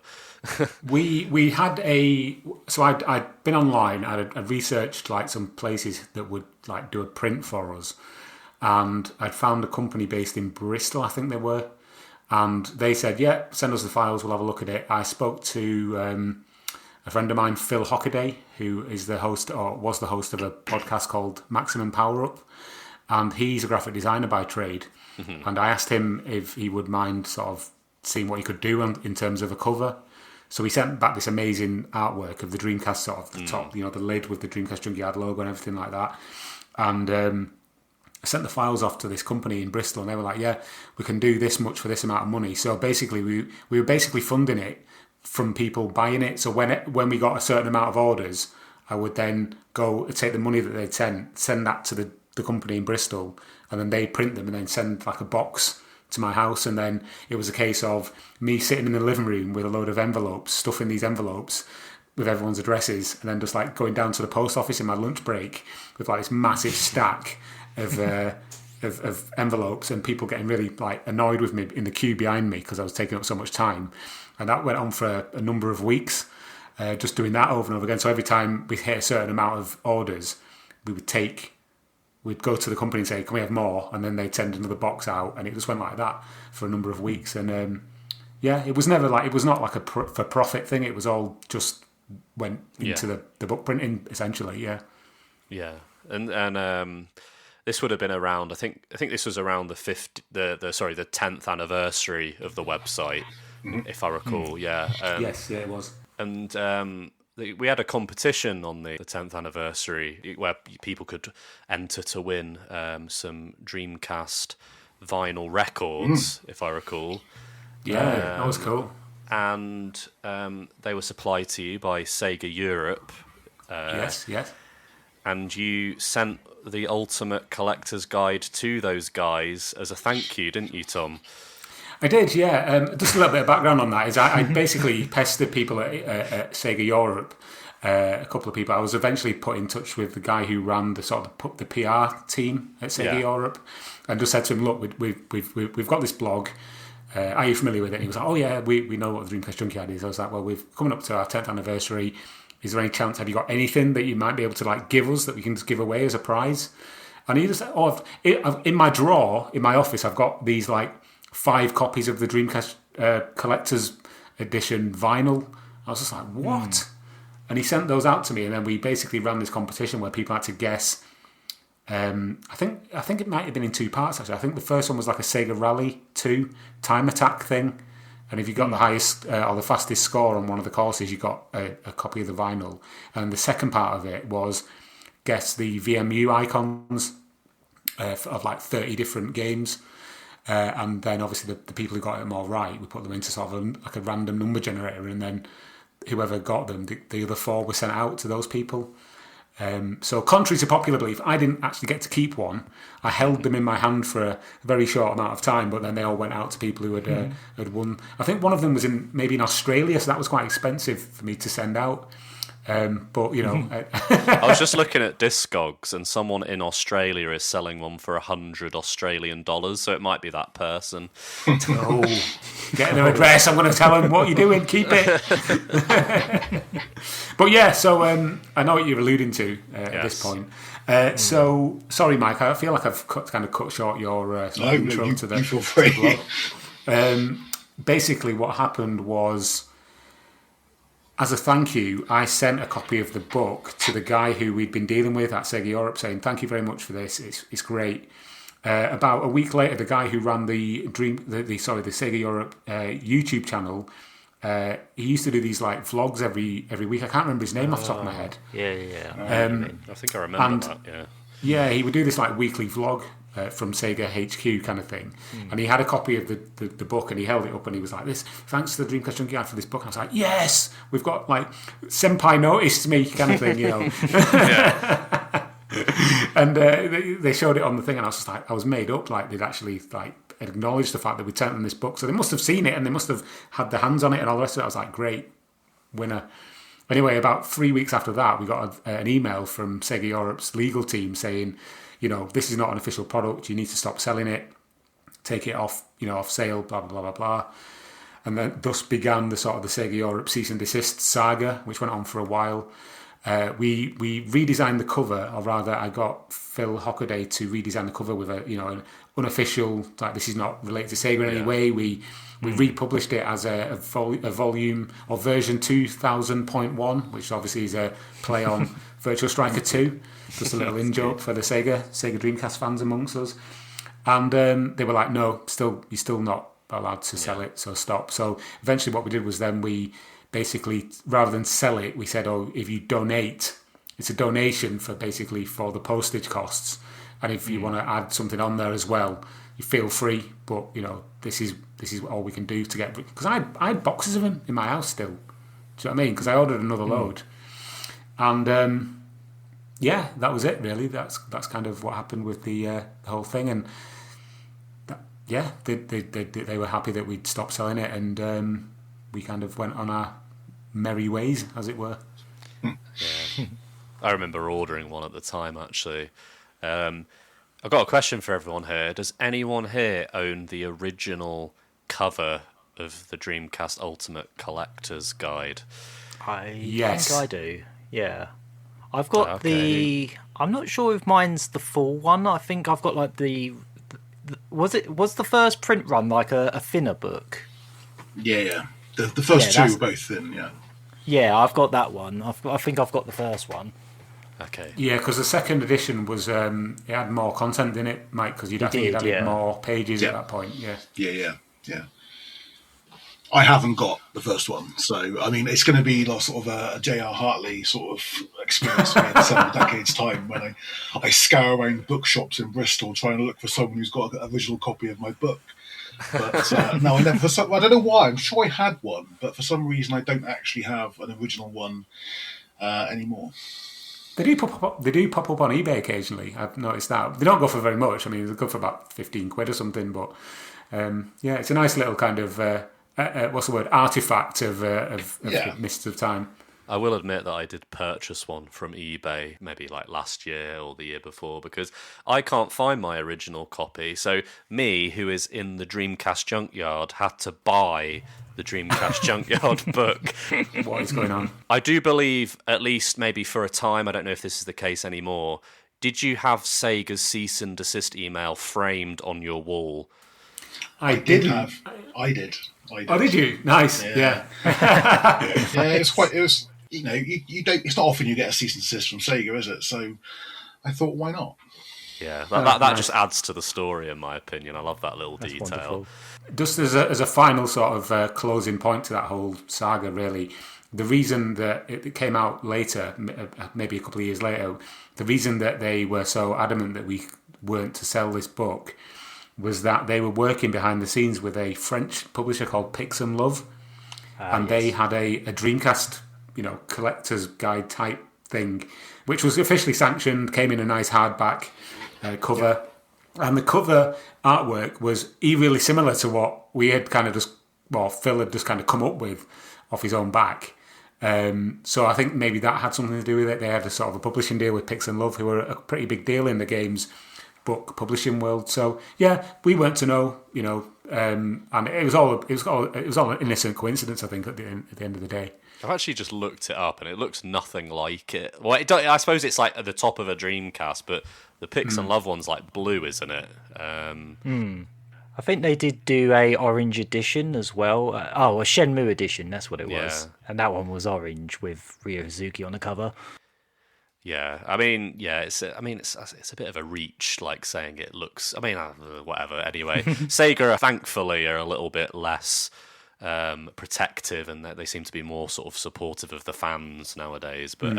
S6: we had I'd been online, I'd researched like some places that would like do a print for us, and I'd found a company based in Bristol, I think they were, and they said, yeah, send us the files, we'll have a look at it. I spoke to a friend of mine, Phil Hockaday, who is the host, or was the host, of a podcast called Maximum Power Up, and he's a graphic designer by trade. Mm-hmm. And I asked him if he would mind sort of seeing what he could do in terms of a cover. So he sent back this amazing artwork of the Dreamcast, sort of the top, the lid with the Dreamcast Junkyard logo and everything like that. And I sent the files off to this company in Bristol, and they were like, yeah, we can do this much for this amount of money. So basically, we were basically funding it from people buying it. So when we got a certain amount of orders, I would then go take the money that they'd send that to the company in Bristol, and then they'd print them and then send like a box to my house. And then it was a case of me sitting in the living room with a load of envelopes, stuffing these envelopes with everyone's addresses, and then just like going down to the post office in my lunch break with like this massive stack of envelopes, and people getting really like annoyed with me in the queue behind me because I was taking up so much time. And that went on for a number of weeks, just doing that over and over again. So every time we hit a certain amount of orders, we'd go to the company and say, can we have more? And then they'd send another box out, and it just went like that for a number of weeks. And it was never like, it was not like a for profit thing. It was all just went into the book printing, essentially. Yeah.
S5: Yeah. And this would have been around, I think this was around the 10th anniversary of the website. Mm-hmm. If I recall,
S6: yes, it was.
S5: And we had a competition on the 10th anniversary where people could enter to win some Dreamcast vinyl records, if I recall.
S6: Yeah, that was cool.
S5: And they were supplied to you by Sega Europe.
S6: Yes.
S5: And you sent the Ultimate Collector's Guide to those guys as a thank you, didn't you, Tom?
S6: I did, yeah. Just a little bit of background on that is I basically pestered people at Sega Europe, a couple of people. I was eventually put in touch with the guy who ran the PR team at Sega Europe, and just said to him, look, we've got this blog. Are you familiar with it? And he was like, oh yeah, we know what the Dreamcast Junkyard is. I was like, well, we're coming up to our 10th anniversary. Is there any chance, have you got anything that you might be able to like give us that we can just give away as a prize? And he just said, in my drawer, in my office, I've got these like 5 copies of the Dreamcast Collector's Edition vinyl. I was just like, what? And he sent those out to me, and then we basically ran this competition where people had to guess. I think it might have been in 2 parts, actually. I think the first one was like a Sega Rally 2 time attack thing. And if you got the highest or the fastest score on one of the courses, you got a copy of the vinyl. And the second part of it was guess the VMU icons of like 30 different games. And then obviously the people who got them all right, we put them into sort of like a random number generator, and then whoever got them, the other 4 were sent out to those people. So contrary to popular belief, I didn't actually get to keep one. I held them in my hand for a very short amount of time, but then they all went out to people who had won. I think one of them was maybe in Australia, so that was quite expensive for me to send out. But you know,
S5: I was just looking at Discogs, and someone in Australia is selling one for $100 Australian, so it might be that person.
S6: Oh, get their address. I'm going to tell them what you're doing. Keep it. But yeah, so I know what you're alluding to at this point. So sorry, Mike. I feel like I've kind of cut short your intro to the.
S7: You feel free.
S6: Basically, what happened was, as a thank you, I sent a copy of the book to the guy who we'd been dealing with at Sega Europe, saying, thank you very much for this, it's great. About a week later, the guy who ran the Sega Europe YouTube channel, he used to do these like vlogs every week. I can't remember his name off the top of my head.
S5: I think I remember that,
S6: Yeah, he would do this like weekly vlog from Sega HQ kind of thing. And he had a copy of the book, and he held it up and he was like, "This, thanks to the Dreamcast Junkyard for this book." And I was like, yes, we've got like Senpai noticed me kind of thing, you know. And they showed it on the thing, and I was just like, I was made up, like they'd actually like acknowledged the fact that we'd sent them this book, so they must have seen it and they must have had their hands on it and all the rest of it. I was like, great, winner. Anyway, about 3 weeks after that, we got an email from Sega Europe's legal team saying, you know, this is not an official product. You need to stop selling it, take it off, you know, off sale, blah, blah, blah, blah, blah. And then thus began the sort of the Sega Europe cease and desist saga, which went on for a while. We redesigned the cover, or rather I got Phil Hockaday to redesign the cover with an unofficial, like this is not related to Sega in any way. We republished it as a volume or version 2000.1, which obviously is a play on Virtua Striker 2. Just a little in-joke for the Sega Dreamcast fans amongst us. And they were like, no, you're still not allowed to sell it, so stop. So eventually what we did was then we basically, rather than sell it, we said, oh, if you donate, it's a donation for the postage costs. And if you want to add something on there as well, you feel free. But, you know, this is all we can do to get... Because I had boxes of them in my house still. Do you know what I mean? Because I ordered another load. And, that was it, really. That's kind of what happened with the whole thing. And, they were happy that we'd stopped selling it, and we kind of went on our merry ways, as it were.
S5: Yeah. I remember ordering one at the time, actually. I've got a question for everyone here. Does anyone here own the original cover of the Dreamcast Ultimate Collector's Guide?
S8: Yes. Think I do, yeah. I've got I'm not sure if mine's the full one. I think I've got like was the first print run like a thinner book?
S7: Yeah. The first two were both thin, yeah.
S8: Yeah, I've got that one. I think I've got the first one.
S5: Okay.
S6: Yeah, because the second edition was it had more content in it, Mike, because you'd have more pages at that point. Yeah.
S7: Yeah. I haven't got the first one, so I mean, it's going to be like sort of a J.R. Hartley sort of experience for me in several decades' time when I scour around bookshops in Bristol trying to look for someone who's got an original copy of my book. But no, I never. I don't know why. I'm sure I had one, but for some reason I don't actually have an original one anymore.
S6: They do pop up on eBay occasionally. I've noticed that. They don't go for very much. I mean, they go for about 15 quid or something. But it's a nice little kind of artifact of the mists of time.
S5: I will admit that I did purchase one from eBay maybe like last year or the year before, because I can't find my original copy. So me, who is in the Dreamcast Junkyard, had to buy the Dreamcast Junkyard book.
S6: What is going on?
S5: I do believe, at least maybe for a time, I don't know if this is the case anymore, did you have Sega's cease and desist email framed on your wall?
S7: I did. Oh,
S6: did you? Nice. Yeah.
S7: It was. You know, you don't. It's not often you get a cease and desist from Sega, is it? So I thought, why not?
S5: Yeah, that just adds to the story, in my opinion. I love that little detail.
S8: Wonderful.
S6: Just as a final sort of closing point to that whole saga, really, the reason that it came out later, maybe a couple of years later, the reason that they were so adamant that we weren't to sell this book was that they were working behind the scenes with a French publisher called Pix and Love, and they had a Dreamcast, collector's guide type thing, which was officially sanctioned, came in a nice hardback cover, and the cover artwork was eerily similar to what we had Phil had just kind of come up with off his own back. So I think maybe that had something to do with it. They had a sort of a publishing deal with Pix and Love, who were a pretty big deal in the games book publishing world. So yeah, we weren't to know, and it was all an innocent coincidence, I think, at the end of the day.
S5: I've actually just looked it up, and it looks nothing like it. Well, I suppose it's like at the top of a Dreamcast, but the Pix and Love one's like blue, isn't it?
S8: I think they did do a orange edition as well. A Shenmue edition, that's what it was. And that one was orange with Ryo Hazuki on the cover.
S5: Yeah, it's a bit of a reach, like saying it looks. Whatever. Anyway, Sega, thankfully, are a little bit less protective, and that they seem to be more sort of supportive of the fans nowadays. But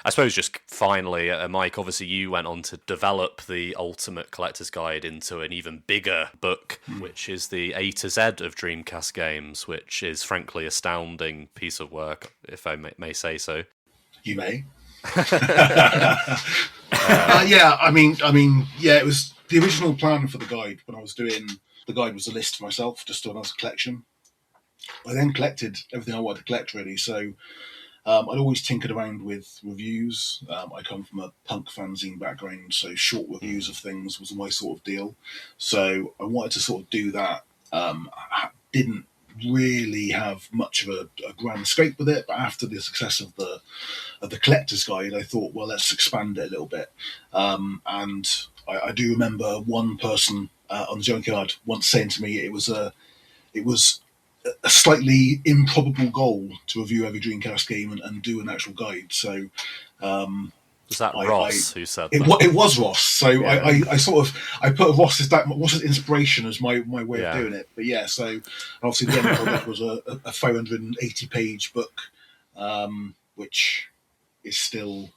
S5: I suppose just finally, Mike, obviously you went on to develop the Ultimate Collector's Guide into an even bigger book, which is the A to Z of Dreamcast games, which is frankly astounding piece of work, if I may say so.
S7: You may. It was the original plan for the guide. When I was doing the guide, was a list for myself, just doing as a collection. I then collected everything I wanted to collect, really. So I'd always tinkered around with reviews. I come from a punk fanzine background, so short reviews of things was my sort of deal. So I wanted to sort of do that. I didn't really have much of a grand scope with it, but after the success of the collector's guide, I thought, well, let's expand it a little bit. And I do remember one person on the Junkyard once saying to me it was a slightly improbable goal to review every Dreamcast game and do an actual guide. So
S5: was that Ross who said that?
S7: It was Ross. So yeah. I put Ross's inspiration as my way of doing it. But yeah, so obviously the end of it was a 580-page book, which is still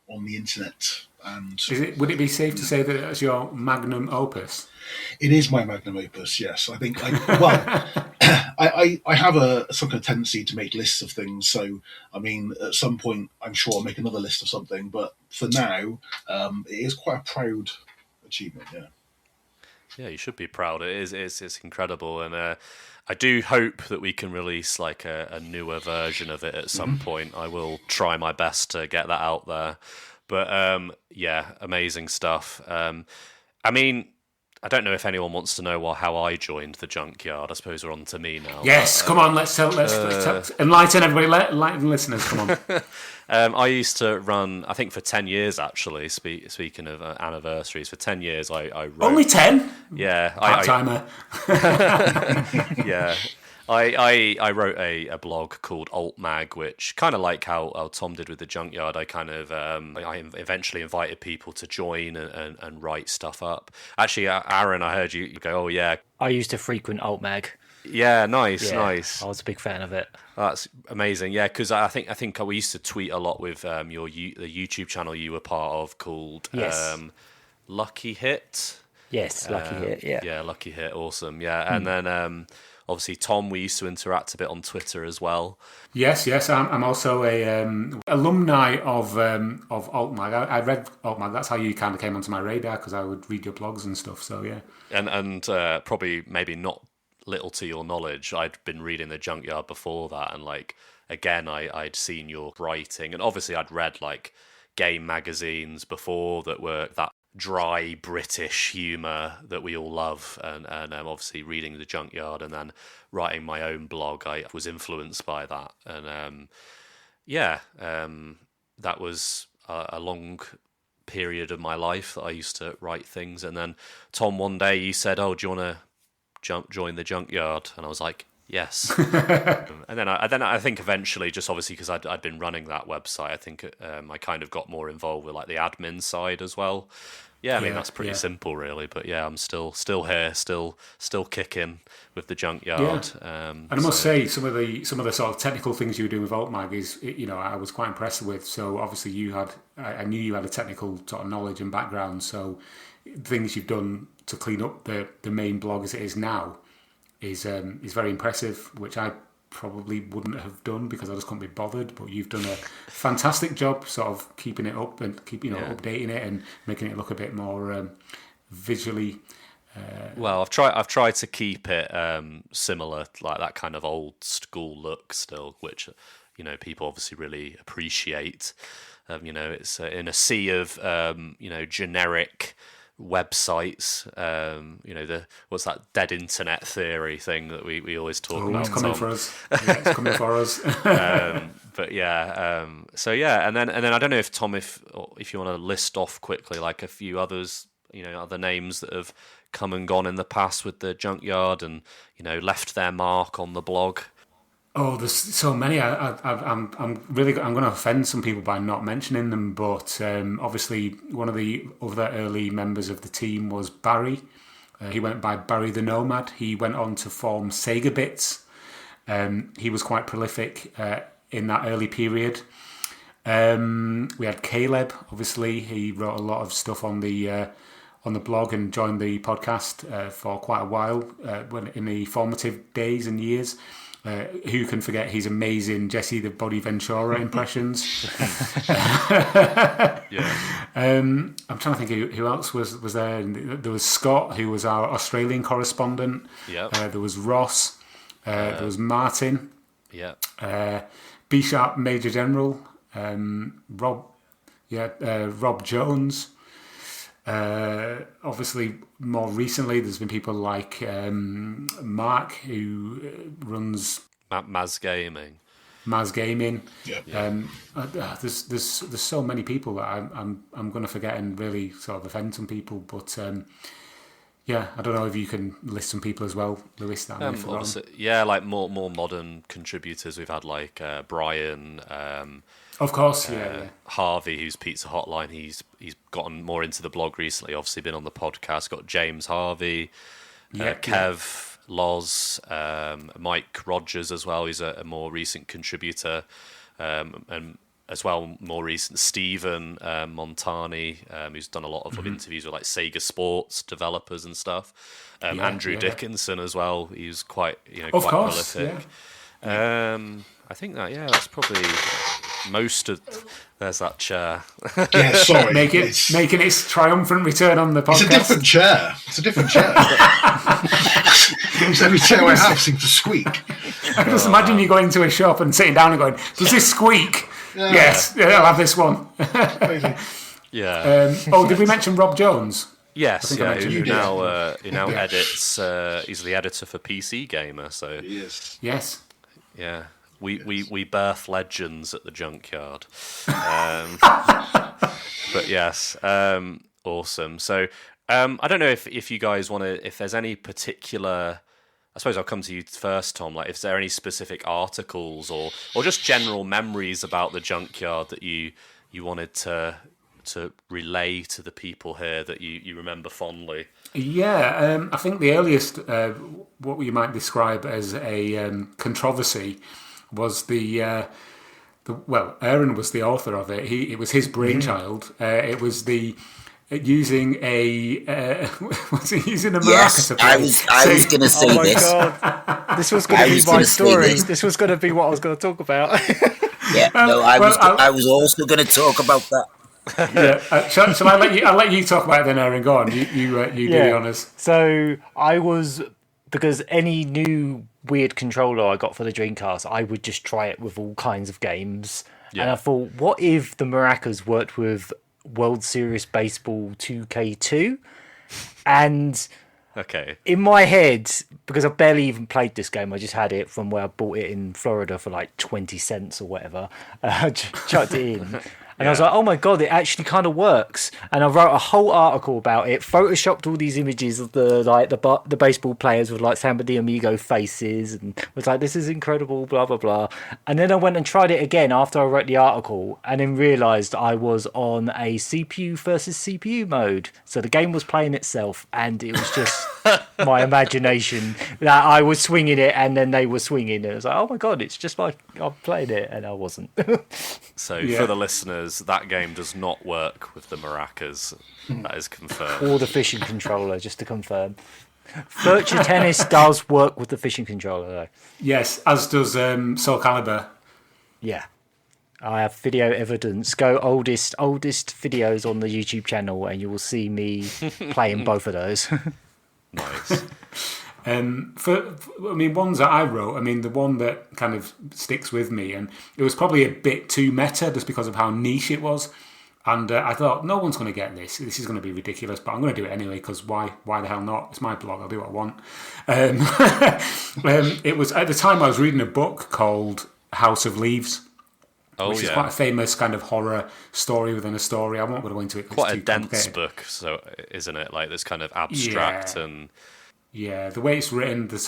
S7: on the internet. And
S6: would it be safe to say that it's your magnum opus?
S7: It is my magnum opus, yes. I think, I have some kind of tendency to make lists of things. So, at some point, I'm sure I'll make another list of something. But for now, it is quite a proud achievement, yeah.
S5: Yeah, you should be proud. It's incredible. And I do hope that we can release like a newer version of it at some point. I will try my best to get that out there. But amazing stuff. I don't know if anyone wants to know how I joined the Junkyard. I suppose we're on to me now.
S6: Yes, come on, let's enlighten everybody, enlighten listeners, come on.
S5: I used to run, I think for 10 years actually, speaking of anniversaries, for 10 years I wrote...
S6: Only 10?
S5: Yeah.
S6: Part-timer.
S5: Yeah. I wrote a blog called Alt Mag, which kind of like how Tom did with the Junkyard. I kind of I eventually invited people to join and write stuff up. Actually, Aaron, I heard you go, oh yeah.
S8: I used to frequent Alt Mag.
S5: Yeah, nice. I
S8: was a big fan of it.
S5: That's amazing. Yeah, because I think we used to tweet a lot with the YouTube channel you were part of called Lucky Hit.
S8: Yes, Lucky Hit. Yeah.
S5: Yeah, Lucky Hit. Awesome. Yeah, and then. Obviously, Tom, we used to interact a bit on Twitter as well. Yes.
S6: I'm also a alumni of AltMag. I read AltMag. That's how you kind of came onto my radar, because I would read your blogs and stuff. So yeah.
S5: And probably maybe not little to your knowledge, I'd been reading the Junkyard before that, and like again, I'd seen your writing, and obviously I'd read like game magazines before that were that dry British humour that we all love, and obviously reading the Junkyard and then writing my own blog, I was influenced by that, and that was a long period of my life that I used to write things. And then Tom, one day you said, oh, do you want to join the Junkyard? And I was like, yes. And then I think eventually, just obviously because I'd been running that website, I think I kind of got more involved with like the admin side as well. Yeah, I mean that's pretty simple, really. But yeah, I'm still here, still kicking with the Junkyard.
S6: Yeah. And I must say, some of the sort of technical things you were doing with AltMag is, I was quite impressed with. So obviously I knew you had a technical sort of knowledge and background. So things you've done to clean up the main blog as it is now is very impressive, which I probably wouldn't have done because I just couldn't be bothered. But you've done a fantastic job sort of keeping it up and updating it and making it look a bit more visually.
S5: Well, I've tried to keep it similar, like that kind of old school look still, which people obviously really appreciate. It's in a sea of generic websites. What's that dead internet theory thing that we always talk about?
S6: It's coming for us. Yeah, it's coming for us.
S5: But yeah, and then I don't know if Tom, if you want to list off quickly like a few others, other names that have come and gone in the past with the Junkyard and left their mark on the blog.
S6: Oh, there's so many. I'm going to offend some people by not mentioning them, but obviously one of the other early members of the team was Barry. He went by Barry the Nomad. He went on to form Sega Bits. He was quite prolific in that early period. We had Caleb. Obviously, he wrote a lot of stuff on the blog and joined the podcast for quite a while when in the formative days and years. Who can forget his amazing Jesse the Body Ventura impressions? I'm trying to think who else was there. There was Scott, who was our Australian correspondent. There was Ross. There was Martin. B Sharp Major General. Rob Jones. Obviously, more recently, there's been people like Mark, who runs
S5: Maz Gaming.
S6: There's so many people that I'm going to forget and really sort of offend some people, but I don't know if you can list some people as well, Lewis. That
S5: like more modern contributors. We've had like Brian.
S6: Of course,
S5: Harvey, who's Pizza Hotline, he's gotten more into the blog recently. Obviously, been on the podcast. Got James Harvey, Kev, Loz, Mike Rogers as well. He's a more recent contributor, and as well more recent Stephen Montani, who's done a lot of interviews with like Sega Sports developers and stuff. Andrew Dickinson as well. He's quite quite prolific. I think that's probably most of. There's that chair.
S7: Sorry,
S6: making its triumphant return on the podcast.
S7: It's a different chair. Every chair I have seems to squeak.
S6: I can just imagine you going to a shop and sitting down and going, "Does this squeak?" Yes, I'll have this one. Did we mention Rob Jones?
S5: Yes, who now edits. He's the editor for PC Gamer. So
S6: yes.
S5: Yeah, we birth legends at the Junkyard. But yes, awesome. So I don't know if you guys want to, if there's any particular, I suppose I'll come to you first, Tom, like if there are any specific articles or just general memories about the Junkyard that you wanted to relay to the people here that you remember fondly.
S6: I think the earliest, what you might describe as a controversy, was Aaron was the author of it. It was his brainchild. It was using a was he using a maraca to play?
S9: I was going to say this.
S8: God. This was going to be my story. This was going to be what I was going to talk about.
S9: I was also going to talk about that.
S6: Shall I let you? I'll let you talk about it then, Aaron. Go on. You do the honours.
S8: So I was, because any new weird controller I got for the Dreamcast, I would just try it with all kinds of games. And I thought, what if the maracas worked with World Series Baseball 2K2? And in my head, because I barely even played this game, I just had it from where I bought it in Florida for like 20 cents or whatever. I chucked it in. And I was like, oh my God, it actually kind of works. And I wrote a whole article about it, photoshopped all these images of the baseball players with like Samba de Amigo faces, and was like, this is incredible, blah, blah, blah. And then I went and tried it again after I wrote the article, and then realised I was on a CPU versus CPU mode. So the game was playing itself, and it was just my imagination that I was swinging it, and then they were swinging. And I was like, oh my God, it's just like I'm playing it, and I wasn't.
S5: So for the listeners, listeners, that game does not work with the maracas. That is confirmed.
S8: Or the fishing controller, just to confirm. Virtua Tennis does work with the fishing controller, though.
S6: Yes, as does Soul Calibur.
S8: Yeah. I have video evidence. Go oldest videos on the YouTube channel, and you will see me playing both of those.
S5: Nice.
S6: Ones that I wrote, the one that kind of sticks with me, and it was probably a bit too meta just because of how niche it was. And I thought, no one's going to get this. This is going to be ridiculous, but I'm going to do it anyway because why the hell not? It's my blog. I'll do what I want. It was at the time I was reading a book called House of Leaves, which is quite a famous kind of horror story within a story. I won't go into it.
S5: Quite a dense book, so isn't it? Like this kind of abstract and.
S6: Yeah, the way it's written, the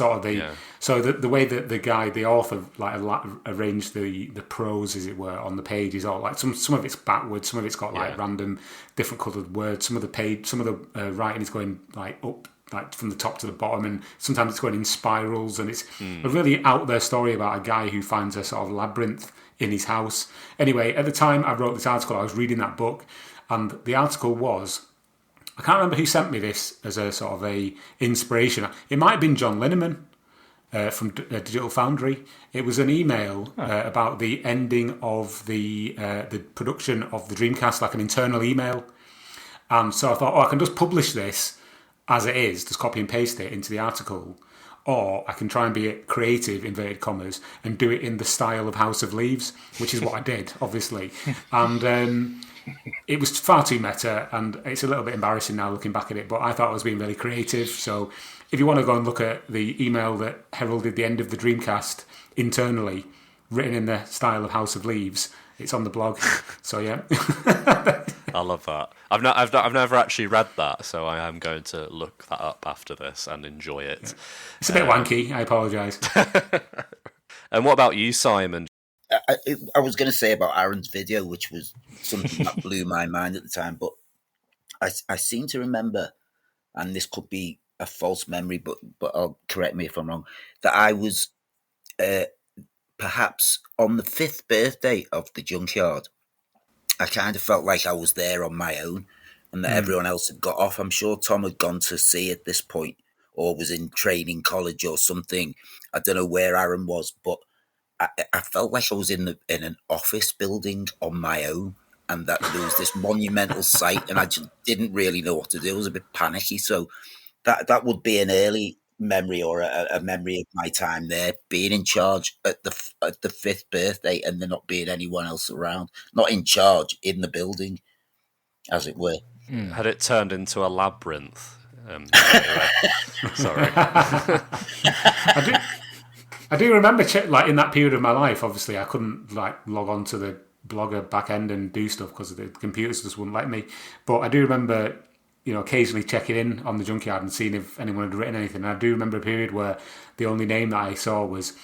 S6: way that the author arranged the prose, as it were, on the page is all like some of it's backwards, some of it's got random different coloured words, some of the writing is going like up, like from the top to the bottom, and sometimes it's going in spirals, and it's a really out there story about a guy who finds a sort of labyrinth in his house. Anyway, at the time I wrote this article, I was reading that book, and the article was. I can't remember who sent me this as a sort of a inspiration. It might have been John Linneman from Digital Foundry. It was an email about the ending of the production of the Dreamcast, like an internal email. And so I thought, I can just publish this as it is, just copy and paste it into the article. Or I can try and be creative, inverted commas, and do it in the style of House of Leaves, which is what I did, obviously. And it was far too meta, and it's a little bit embarrassing now looking back at it, but I thought I was being really creative. So if you want to go and look at the email that heralded the end of the Dreamcast internally, written in the style of House of Leaves, it's on the blog. So yeah.
S5: I love that. I've never actually read that, so I am going to look that up after this and enjoy it.
S6: Yeah. It's a bit wanky, I apologise.
S5: And what about you, Simon?
S9: I was going to say about Aaron's video, which was something that blew my mind at the time, but I seem to remember, and this could be a false memory, but correct me if I'm wrong, that I was perhaps on the 5th birthday of the Junkyard. I kind of felt like I was there on my own and that everyone else had got off. I'm sure Tom had gone to sea at this point or was in training college or something. I don't know where Aaron was, but I felt like I was in an office building on my own, and that there was this monumental site, and I just didn't really know what to do. I was a bit panicky, so that would be an early memory or a memory of my time there, being in charge at the 5th birthday, and there not being anyone else around, not in charge in the building, as it were.
S5: Had it turned into a labyrinth? Sorry.
S6: I do remember, like in that period of my life, obviously I couldn't like log on to the Blogger back end and do stuff because the computers just wouldn't let me. But I do remember, occasionally checking in on the Junkyard and seeing if anyone had written anything. And I do remember a period where the only name that I saw was,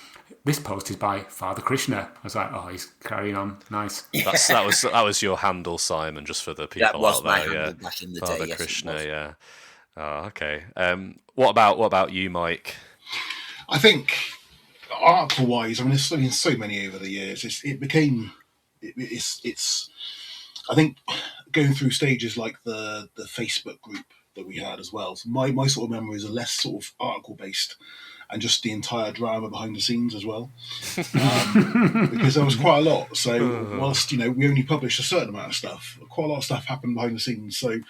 S6: this post is by Father Krishna. I was like, oh, he's carrying on. Nice.
S5: That was your handle, Simon, just for the people out there.
S9: That was my handle back in the
S5: Father
S9: day. Yes,
S5: Krishna, yeah. Oh, okay. What about you, Mike?
S7: I think article-wise, there's been so many over the years. It's I think going through stages like the Facebook group that we had as well. So my sort of memories are less sort of article-based and just the entire drama behind the scenes as well, because there was quite a lot. So whilst we only published a certain amount of stuff, quite a lot of stuff happened behind the scenes. So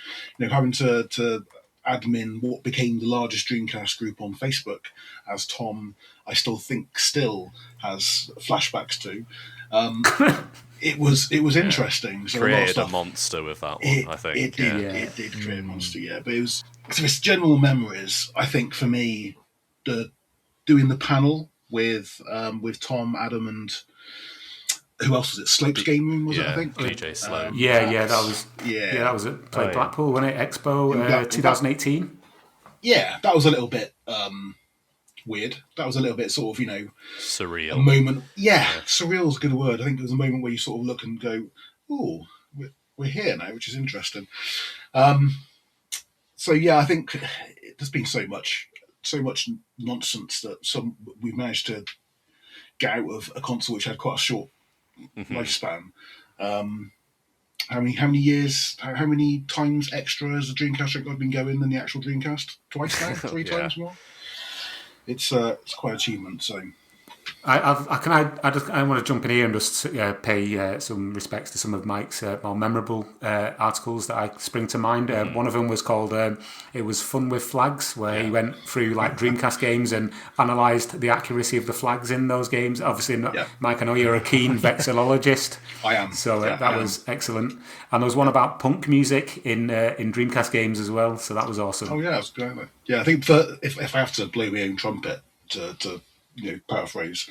S7: having to admin what became the largest Dreamcast group on Facebook, as Tom, I still think, has flashbacks to. It was interesting. So
S5: created a monster with that one, I think.
S7: It did create a monster, yeah. But it's general memories. I think for me, doing the panel with Tom, Adam, and who else was it? Slopes Game Room, was it? I think
S5: DJ Slope.
S6: That was at Play Blackpool, wasn't it? Expo 2018.
S7: Yeah, that was a little bit weird. That was a little bit sort of
S5: surreal.
S7: A moment. Yeah, surreal is a good word. I think it was a moment where you sort of look and go, "Oh, we're here now," which is interesting. So yeah, I think there's been so much nonsense that we've managed to get out of a console which had quite a short lifespan. how many years, how many times extra has the Dreamcast Junkyard been going than the actual Dreamcast? Twice now, three times more. It's quite an achievement. So.
S6: I want to jump in here and just pay some respects to some of Mike's more memorable articles that I spring to mind. One of them was called "It Was Fun with Flags," where he went through like Dreamcast games and analysed the accuracy of the flags in those games. Obviously, Mike, I know you're a keen vexillologist.
S7: I am.
S6: So that was excellent. And there was one about punk music in Dreamcast games as well. So that was awesome.
S7: Oh yeah, that's great. Yeah, I think if I have to blow my own trumpet to paraphrase,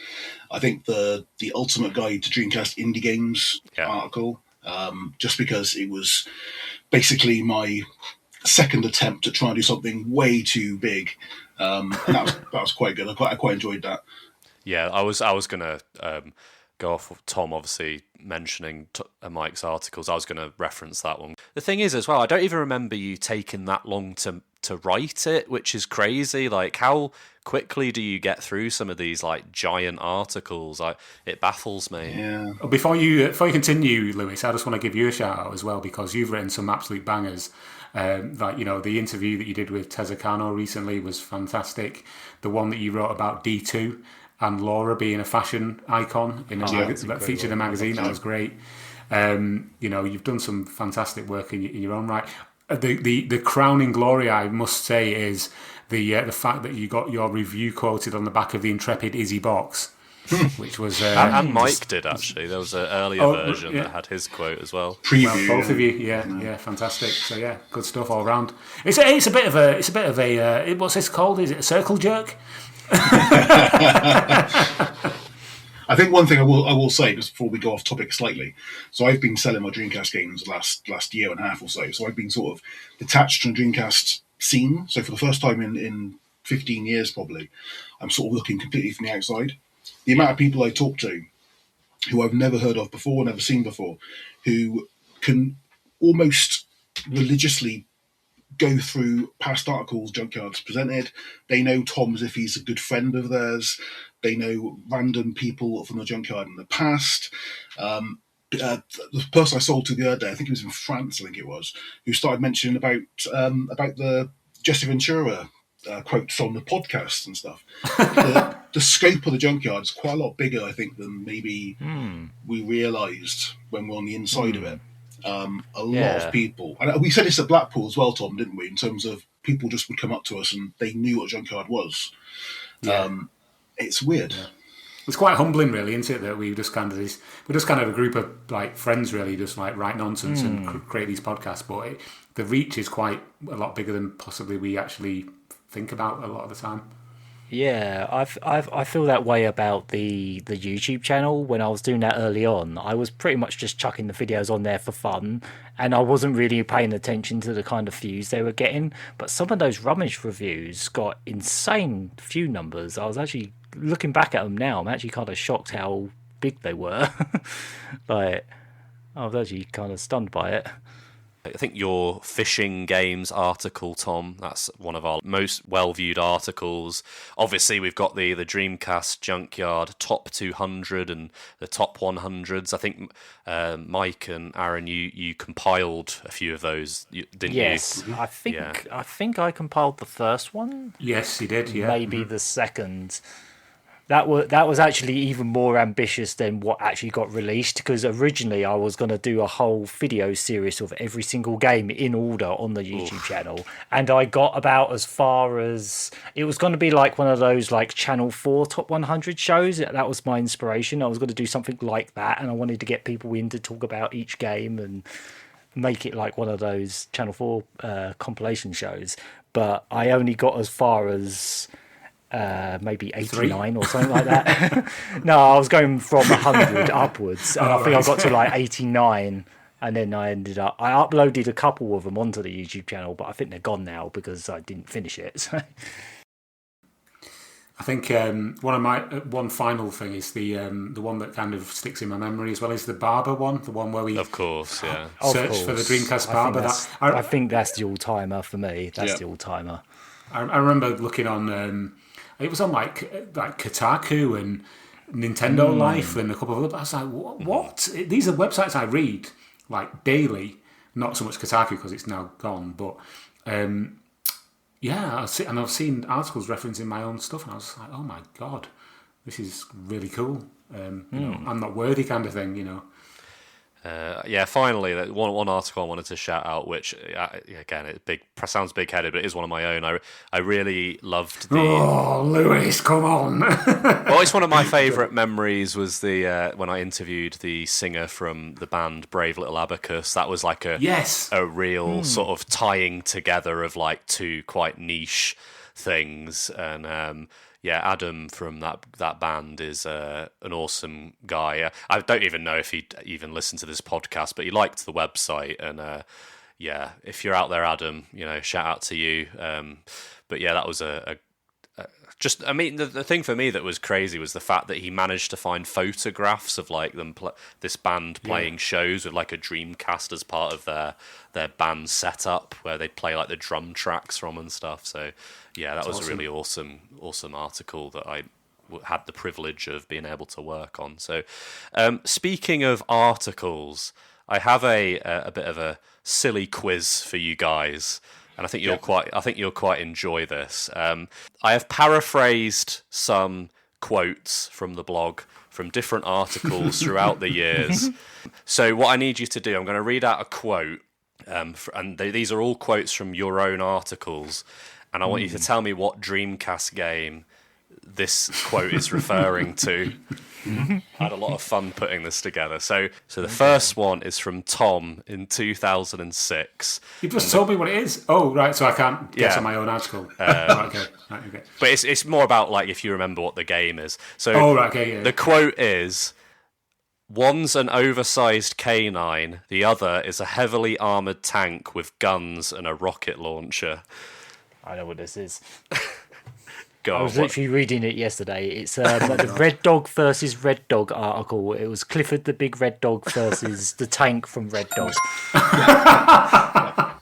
S7: I think the ultimate guide to Dreamcast indie games article, just because it was basically my second attempt to try and do something way too big, and that was quite good. I quite enjoyed that.
S5: Yeah, I was gonna go off with Tom obviously mentioning Mike's articles. I was gonna reference that one. The thing is as well, I don't even remember you taking that long to write it, which is crazy. Like, how quickly do you get through some of these like giant articles? It baffles me.
S7: Yeah.
S6: Before you continue, Lewis, I just want to give you a shout out as well, because you've written some absolute bangers. Like, the interview that you did with Tezacano recently was fantastic. The one that you wrote about D2 and Laura being a fashion icon in that featured in a magazine, that was great. You've done some fantastic work in your own right. The crowning glory, I must say, is the fact that you got your review quoted on the back of the Intrepid Izzy box, which was
S5: and Mike did actually. There was an earlier version that had his quote as well.
S6: Well, both of you, yeah, fantastic. So yeah, good stuff all round. It's a bit of a what's this called? Is it a circle jerk?
S7: I think one thing I will say just before we go off topic slightly. So I've been selling my Dreamcast games last year and a half or so. So I've been sort of detached from Dreamcast scene. So for the first time in 15 years probably, I'm sort of looking completely from the outside. The amount of people I talk to who I've never heard of before, never seen before, who can almost religiously go through past articles Junkyard's presented. They know Tom as if he's a good friend of theirs. They know random people from the Junkyard in the past. The person I sold to the other day, I think he was in France, who started mentioning about the Jesse Ventura quotes on the podcast and stuff. The scope of the Junkyard is quite a lot bigger, I think, than maybe we realised when we're on the inside of it. A lot of people, and we said this at Blackpool as well, Tom, didn't we? In terms of people just would come up to us and they knew what Junkyard was. It's weird. Yeah.
S6: It's quite humbling, really, isn't it? That we're just kind of a group of like friends, really, just like write nonsense and create these podcasts. But the reach is quite a lot bigger than possibly we actually think about a lot of the time.
S8: Yeah, I feel that way about the YouTube channel. When I was doing that early on, I was pretty much just chucking the videos on there for fun, and I wasn't really paying attention to the kind of views they were getting. But some of those rubbish reviews got insane view numbers. I was actually looking back at them now. I'm actually kind of shocked how big they were. Like, I was actually kind of stunned by it.
S5: I think your fishing games article, Tom, that's one of our most well-viewed articles. Obviously, we've got the Dreamcast Junkyard top 200 and the top 100s. I think Mike and Aaron, you compiled a few of those, didn't you?
S8: Yes, I think I compiled the first one.
S6: Yes, he did, yeah.
S8: Maybe the second. That was actually even more ambitious than what actually got released, because originally I was going to do a whole video series of every single game in order on the YouTube channel, and I got about as far as it was going to be like one of those like Channel 4 top 100 shows. That was my inspiration. I was going to do something like that, and I wanted to get people in to talk about each game and make it like one of those Channel 4 compilation shows. But I only got as far as maybe 89 or something like that. No, I was going from 100 upwards, and I think I got to like 89, and then I uploaded a couple of them onto the YouTube channel, but I think they're gone now because I didn't finish it. So.
S6: I think one final thing is the one that kind of sticks in my memory as well is the Barber one, the one where we
S5: of course
S6: for the Dreamcast Barber.
S8: I think that's the all timer for me. That's the all timer.
S6: I remember looking on. It was on like Kotaku and Nintendo Life and a couple of other. I was like, what? These are websites I read like daily. Not so much Kotaku because it's now gone, but I've seen articles referencing my own stuff, and I was like, oh my god, this is really cool. You know, I'm not worthy, kind of thing. You know.
S5: Finally, one article I wanted to shout out, which again, sounds big-headed, but it is one of my own. I really loved the.
S6: Oh, Lewis, come on!
S5: Well, it's one of my favourite memories was the when I interviewed the singer from the band Brave Little Abacus. That was like a real sort of tying together of like two quite niche things, and Adam from that band is an awesome guy. I don't even know if he'd even listened to this podcast, but he liked the website. And if you're out there, Adam, you know, shout out to you. But yeah, that was the thing for me that was crazy was the fact that he managed to find photographs of like this band playing shows with like a Dreamcast as part of their band setup where they play like the drum tracks from and stuff. So yeah, that was awesome. A really awesome article that I had the privilege of being able to work on. So speaking of articles, I have a bit of a silly quiz for you guys. And I think you'll quite enjoy this. I have paraphrased some quotes from the blog from different articles throughout the years. So what I need you to do, I'm going to read out a quote, and these are all quotes from your own articles, and I want you to tell me what Dreamcast game this quote is referring to. I had a lot of fun putting this together. So the first one is from Tom in 2006.
S6: You just told me what it is. Oh, right. So I can't guess on my own article. Okay.
S5: But it's more about like if you remember what the game is. So the quote is, "One's an oversized canine. The other is a heavily armored tank with guns and a rocket launcher."
S8: I know what this is.
S5: I
S8: was literally reading it yesterday. It's the Red Dog versus Red Dog article. It was Clifford the Big Red Dog versus the tank from Red Dog.
S6: I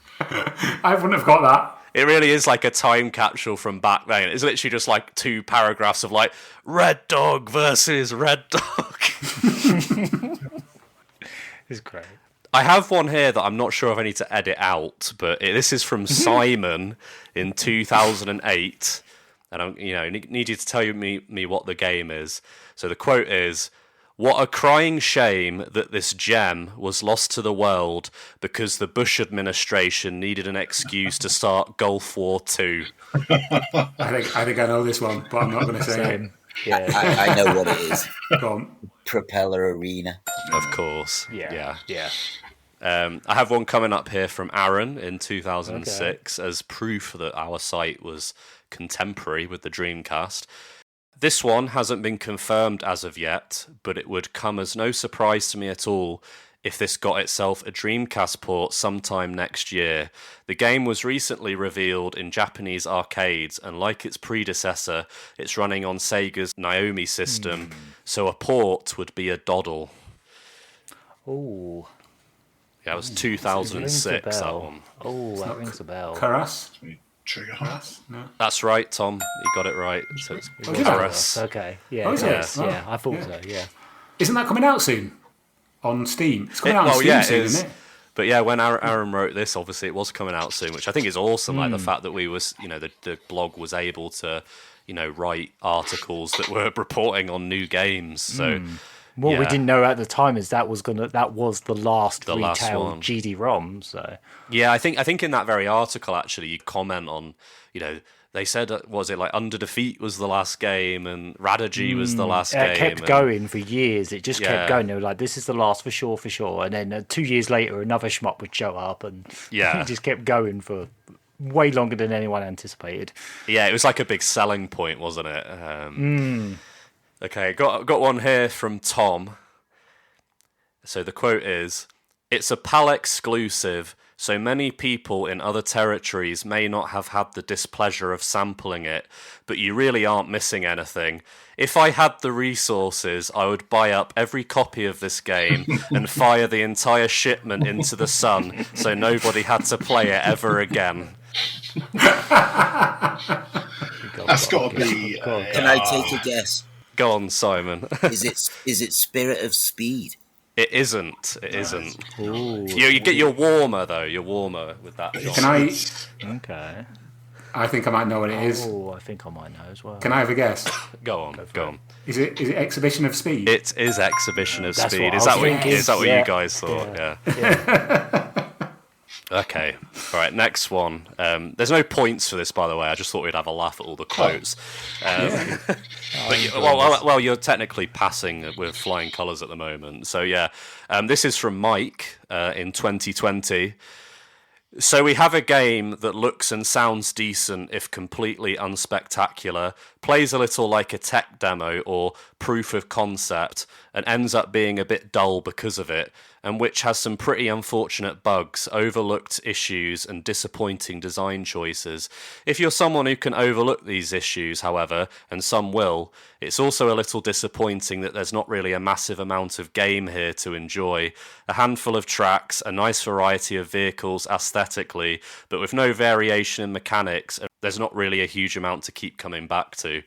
S6: wouldn't have got that.
S5: It really is like a time capsule from back then. It's literally just like 2 paragraphs of like Red Dog versus Red Dog.
S8: It's great.
S5: I have one here that I'm not sure if I need to edit out, but this is from Simon in 2008. And I need you to tell me what the game is. So the quote is, "What a crying shame that this gem was lost to the world because the Bush administration needed an excuse to start Gulf War II."
S6: I think I know this one, but I'm not going to say it.
S9: Yeah. I know what it is.
S6: Go on.
S9: Propeller Arena.
S5: Of course.
S8: Yeah.
S5: I have one coming up here from Aaron in 2006 as proof that our site was contemporary with the Dreamcast. "This one hasn't been confirmed as of yet, but it would come as no surprise to me at all if this got itself a Dreamcast port sometime next year. The game was recently revealed in Japanese arcades, and like its predecessor, it's running on Sega's Naomi system, so a port would be a doddle."
S8: Oh.
S5: Yeah, it was 2006, that one.
S8: Oh, that rings a bell.
S6: Karas?
S7: Trigger Hearts?
S6: No.
S5: That's right, Tom. You got it right. So it's Karas.
S8: Okay. Yeah.
S6: Oh, is it?
S8: Yeah, I thought so, yeah.
S6: Isn't that coming out soon? On Steam? It's coming out on Steam soon, isn't it?
S5: But yeah, when Aaron wrote this, obviously it was coming out soon, which I think is awesome. Like the fact that we was, the blog was able to, write articles that were reporting on new games. So
S8: what we didn't know at the time is that was the last retail
S5: one.
S8: GD-ROM. So
S5: yeah, I think in that very article actually you comment on, they said, was it like Under Defeat was the last game and Radigy was the last game?
S8: It kept going for years. It just kept going. They were like, this is the last for sure. And then 2 years later, another shmup would show up, and it just kept going for way longer than anyone anticipated.
S5: Yeah, it was like a big selling point, wasn't it? Okay, got one here from Tom. So the quote is, "It's a PAL exclusive, so many people in other territories may not have had the displeasure of sampling it, but you really aren't missing anything. If I had the resources, I would buy up every copy of this game and fire the entire shipment into the sun so nobody had to play it ever again."
S7: That's got to be...
S9: Can I take a guess?
S5: Go on, Simon.
S9: Is it Spirit of Speed?
S5: It isn't. It isn't. You're warmer though. You're warmer with that.
S6: Can I?
S8: Okay.
S6: I think I might know what it is.
S8: Oh, I think I might know as well.
S6: Can I have a guess?
S5: Go on.
S6: Is it Exhibition of Speed?
S5: It is Exhibition of
S8: That's
S5: Speed.
S8: what
S5: Is that what
S8: yeah.
S5: you guys thought? Yeah. Okay. All right. Next one. There's no points for this, by the way. I just thought we'd have a laugh at all the quotes. Well, you're technically passing with flying colours at the moment. So yeah, this is from Mike in 2020. So we have a game that looks and sounds decent if completely unspectacular, plays a little like a tech demo or proof of concept, and ends up being a bit dull because of it, and which has some pretty unfortunate bugs, overlooked issues, and disappointing design choices. If you're someone who can overlook these issues, however, and some will, it's also a little disappointing that there's not really a massive amount of game here to enjoy. A handful of tracks, a nice variety of vehicles aesthetically, but with no variation in mechanics, and there's not really a huge amount to keep coming back to.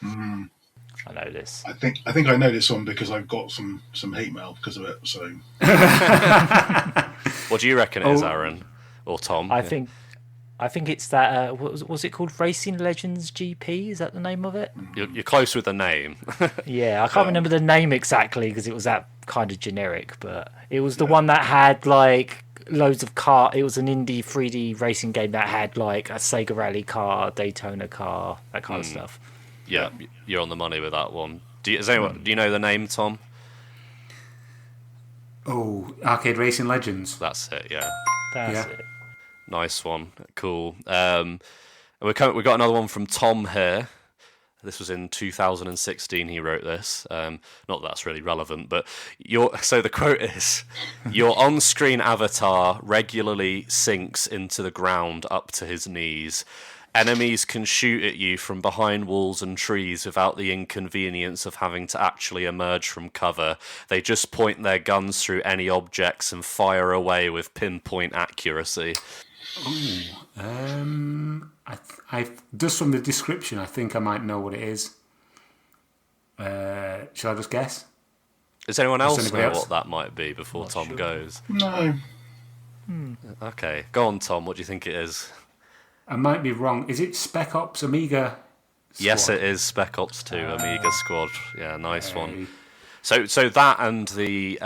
S7: Mm.
S8: I know this.
S7: I think I know this one because I've got some hate mail because of it. So,
S5: what do you reckon it is, Aaron or Tom?
S8: I think it's that. What was it called? Racing Legends GP? Is that the name of it?
S5: You're close with the name.
S8: Yeah, I can't remember the name exactly because it was that kind of generic, but it was the one that had like loads of car. It was an indie 3D racing game that had like a Sega Rally car, Daytona car, that kind of stuff.
S5: Yeah, you're on the money with that one. Do you know the name, Tom?
S6: Oh, Arcade Racing Legends.
S5: That's it. Yeah.
S8: That's it.
S5: Nice one. Cool. We got another one from Tom here. This was in 2016. He wrote this. Not that that's really relevant, but so the quote is: "Your on-screen avatar regularly sinks into the ground up to his knees. Enemies can shoot at you from behind walls and trees without the inconvenience of having to actually emerge from cover. They just point their guns through any objects and fire away with pinpoint accuracy."
S6: I just from the description, I think I might know what it is. Shall I just guess?
S5: Does anyone else know what that might be before Tom goes?
S7: No.
S5: Okay, go on, Tom. What do you think it is?
S6: I might be wrong. Is it Spec Ops Amiga Squad?
S5: Yes, it is Spec Ops 2 Amiga Squad. Yeah, nice one. So that and the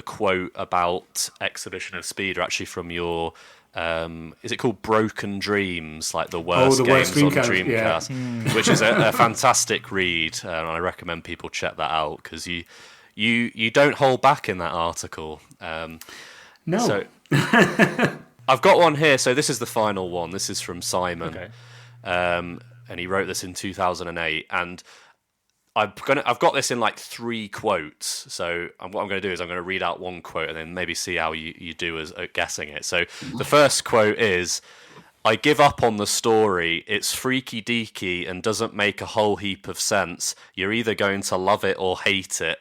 S5: quote about Exhibition of Speed are actually from your is it called Broken Dreams, like the worst games on Dreamcast, which is a fantastic read, and I recommend people check that out because you don't hold back in that article.
S6: No.
S5: So I've got one here. So this is the final one. This is from Simon, and he wrote this in 2008, and I've got this in like 3 quotes. So what I'm going to do is I'm going to read out one quote and then maybe see how you do at guessing it. So the first quote is, "I give up on the story. It's freaky deaky and doesn't make a whole heap of sense. You're either going to love it or hate it."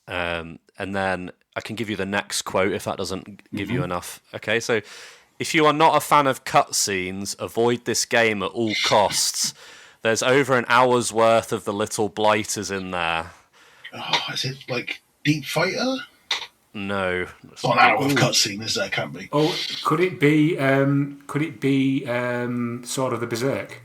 S5: And then I can give you the next quote if that doesn't give you enough. Okay, so if you are not a fan of cutscenes, avoid this game at all costs. There's over an hour's worth of the little blighters in there.
S7: Oh, is it like Deep Fighter?
S5: No.
S7: It's not an hour of cutscene, is there? Can't be.
S6: Oh, could it be Sword of the Berserk?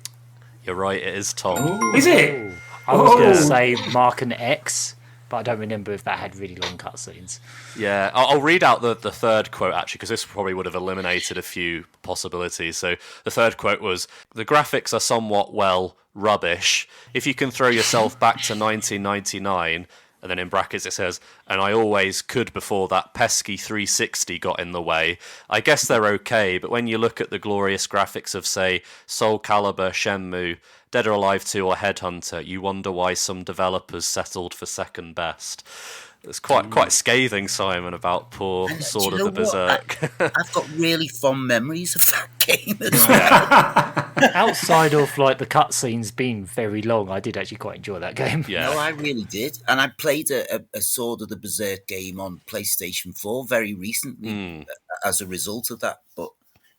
S5: You're right, it is, Tom.
S6: Oh. Is it?
S8: I was going to say Mark and X, but I don't remember if that had really long cutscenes.
S5: Yeah, I'll read out the third quote, actually, because this probably would have eliminated a few possibilities. So the third quote was, "The graphics are somewhat, rubbish. If you can throw yourself back to 1999, and then in brackets it says, and I always could before that pesky 360 got in the way. I guess they're okay, but when you look at the glorious graphics of, say, Soul Calibur, Shenmue, Dead or Alive 2 or Headhunter, you wonder why some developers settled for second best." It's quite scathing, Simon, about poor Sword of the Berserk.
S9: I've got really fond memories of that game as well.
S8: Outside of like the cutscenes being very long, I did actually quite enjoy that game.
S5: Yeah.
S9: No, I really did. And I played a Sword of the Berserk game on PlayStation 4 very recently as a result of that. But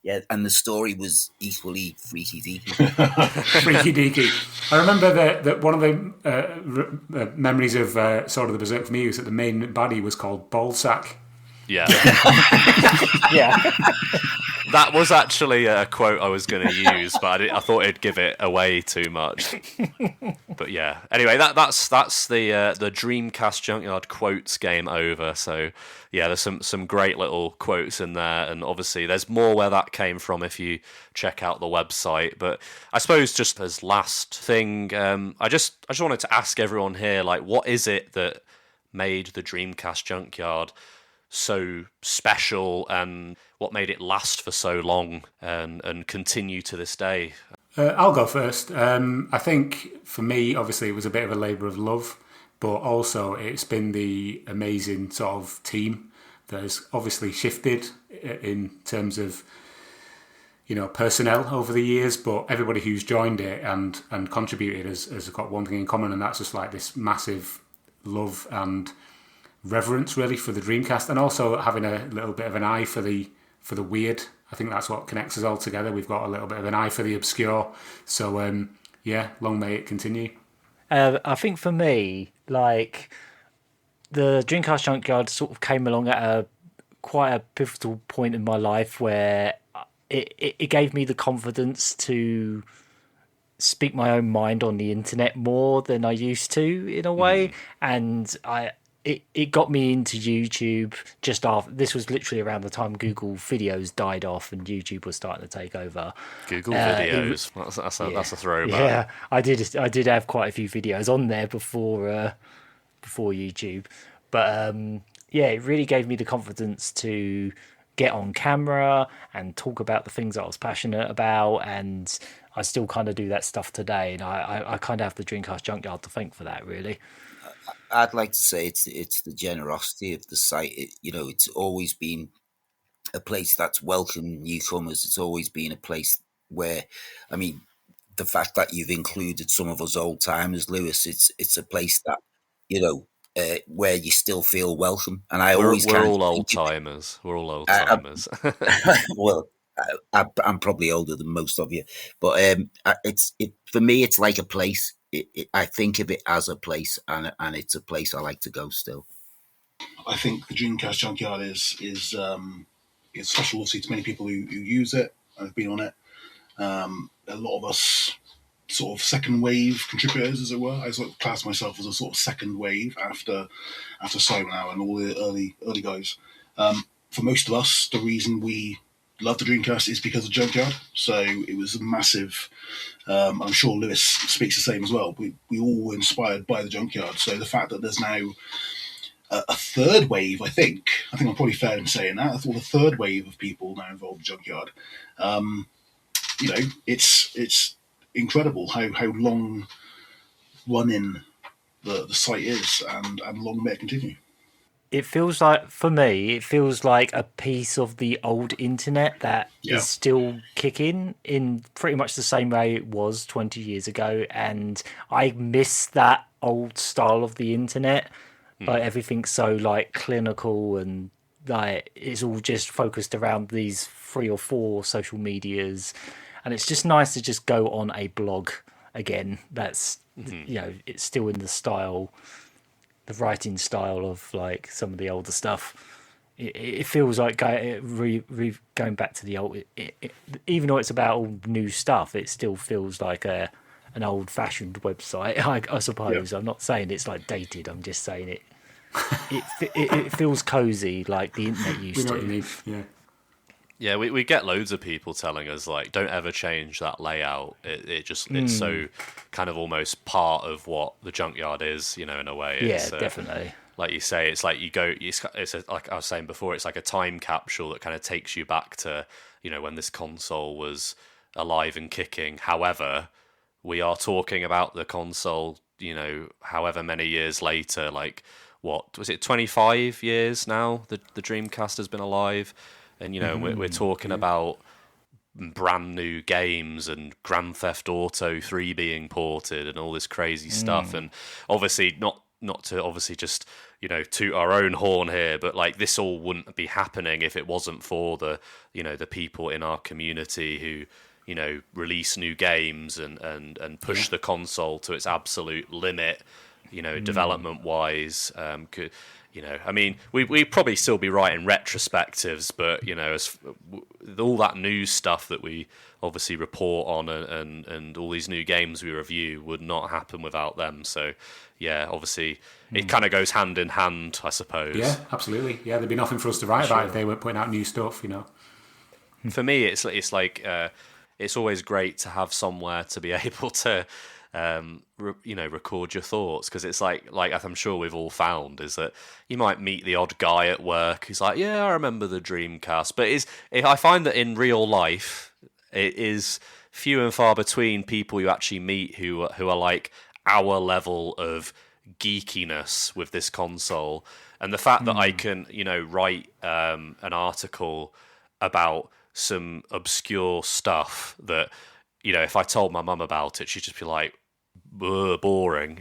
S9: Yeah, and the story was equally freaky deaky.
S6: Freaky deaky. I remember that one of the memories of Sword of the Berserk for me was that the main baddie was called Ballsack.
S5: Yeah.
S8: Yeah.
S5: That was actually a quote I was going to use, but I thought it'd give it away too much. But yeah. Anyway, that's the Dreamcast Junkyard quotes game over. So yeah, there's some great little quotes in there, and obviously there's more where that came from if you check out the website. But I suppose just as last thing, I just wanted to ask everyone here, like, what is it that made the Dreamcast Junkyard so special, and what made it last for so long and continue to this day?
S6: I'll go first. I think for me, obviously, it was a bit of a labour of love, but also it's been the amazing sort of team that has obviously shifted in terms of, you know, personnel over the years, but everybody who's joined it and contributed has got one thing in common, and that's just like this massive love and reverence really for the Dreamcast, and also having a little bit of an eye for the weird. I think that's what connects us all together. We've got a little bit of an eye for the obscure. So yeah, long may it continue.
S8: I think for me, like, the Dreamcast Junkyard sort of came along at quite a pivotal point in my life where it gave me the confidence to speak my own mind on the internet more than I used to, in a way. And it got me into YouTube just after. This was literally around the time Google Videos died off and YouTube was starting to take over.
S5: Google Videos, that's a throwback.
S8: Yeah, I did have quite a few videos on there before YouTube, but yeah, it really gave me the confidence to get on camera and talk about the things that I was passionate about, and I still kind of do that stuff today, and I kind of have the Dreamcast Junkyard to thank for that, really.
S9: I'd like to say it's the generosity of the site. It's always been a place that's welcomed newcomers. It's always been a place where, I mean, the fact that you've included some of us old timers, Lewis, it's a place that, where you still feel welcome. And
S5: we're all old timers. We're all old timers.
S9: Well, I'm probably older than most of you, but for me, it's like a place. I think of it as a place, and it's a place I like to go still.
S7: I think the Dreamcast Junkyard is special, obviously, to many people who use it and have been on it. A lot of us sort of second wave contributors, as it were. I sort of class myself as a sort of second wave after Simon now and all the early guys. For most of us, the reason we love the Dreamcast is because of Junkyard. So it was a massive. I'm sure Lewis speaks the same as well. We all were inspired by the Junkyard. So the fact that there's now a third wave, I think I'm probably fair in saying that. I thought a third wave of people now involved in Junkyard. It's incredible how long running the site is, and long may it continue.
S8: It feels like, for me, a piece of the old internet that is still kicking in pretty much the same way it was 20 years ago. And I miss that old style of the internet. Like, everything's so like clinical, and like it's all just focused around these 3 or 4 social medias. And it's just nice to just go on a blog again. That's, it's still in the style, the writing style of like some of the older stuff. It feels like going back to the old. Even though it's about all new stuff, it still feels like an old-fashioned website. I suppose. I'm not saying it's like dated. I'm just saying it. It feels cozy, like the internet used to.
S5: Yeah, we get loads of people telling us, like, don't ever change that layout. It's so kind of almost part of what the Junkyard is, in a way.
S8: Yeah, definitely.
S5: Like you say, it's like you go. Like I was saying before, it's like a time capsule that kind of takes you back to, when this console was alive and kicking. However, we are talking about the console, however many years later. Like, what was it? 25 years now. The Dreamcast has been alive. And, we're talking about brand new games and Grand Theft Auto 3 being ported and all this crazy stuff. And obviously not not to obviously just toot our own horn here, but like this all wouldn't be happening if it wasn't for the the people in our community who release new games and push the console to its absolute limit, development wise. I mean, we'd probably still be writing retrospectives, but as all that news stuff that we obviously report on and all these new games we review would not happen without them. So yeah, obviously it kind of goes hand in hand, I suppose.
S6: Yeah, absolutely. Yeah, there'd be nothing for us to write about if they weren't putting out new stuff.
S5: For me, it's like it's always great to have somewhere to be able to record your thoughts, because it's like I'm sure we've all found is that you might meet the odd guy at work who's like, yeah, I remember the Dreamcast, but I find that in real life it is few and far between people you actually meet who are like our level of geekiness with this console. And the fact that I can write an article about some obscure stuff that if I told my mum about it, she'd just be like, boring,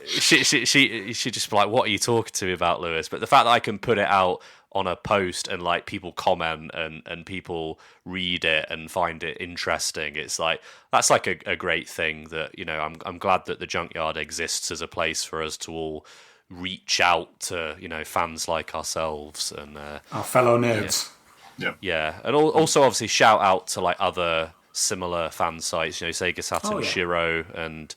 S5: she'd just be like, what are you talking to me about, Lewis? But the fact that I can put it out on a post and like people comment and people read it and find it interesting, it's like that's like a great thing that I'm glad that the Junkyard exists as a place for us to all reach out to fans like ourselves and
S6: our fellow nerds.
S5: Yeah, and also obviously shout out to like other similar fan sites, Sega Saturn Shiro, and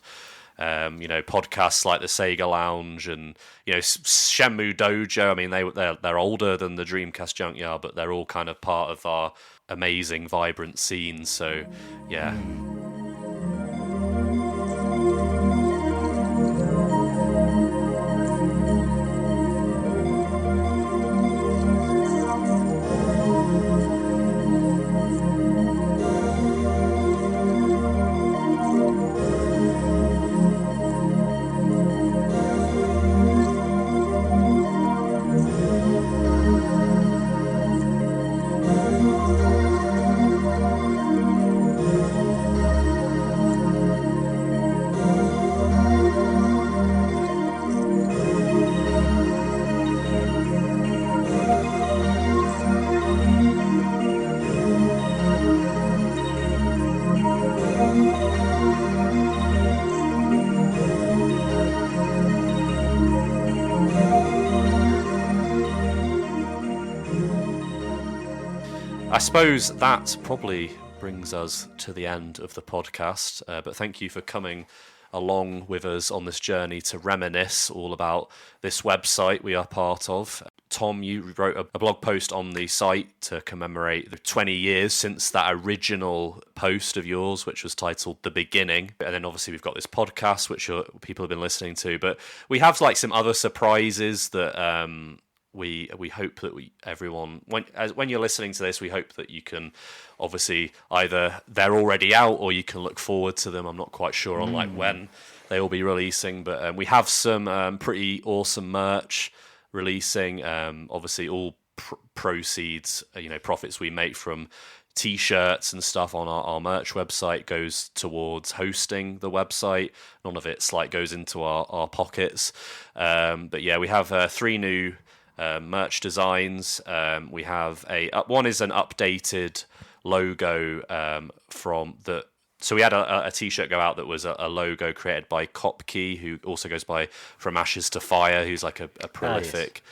S5: podcasts like the Sega Lounge and Shenmue Dojo. I mean, they're older than the Dreamcast Junkyard, but they're all kind of part of our amazing, vibrant scene. So yeah. I suppose that probably brings us to the end of the podcast, but thank you for coming along with us on this journey to reminisce all about this website we are part of. Tom, you wrote a blog post on the site to commemorate the 20 years since that original post of yours, which was titled The Beginning. And then obviously we've got this podcast, which people have been listening to. But we have like some other surprises that we hope that everyone, when you're listening to this, we hope that you can obviously either they're already out or you can look forward to them. I'm not quite sure on like when they will be releasing, but we have some pretty awesome merch releasing. Obviously all proceeds, profits we make from t-shirts and stuff on our merch website goes towards hosting the website. None of it's like goes into our pockets. But yeah, we have 3 new merch designs. We have one is an updated logo from the. So we had a t-shirt go out that was a logo created by Kopke, who also goes by From Ashes to Fire, who's like a prolific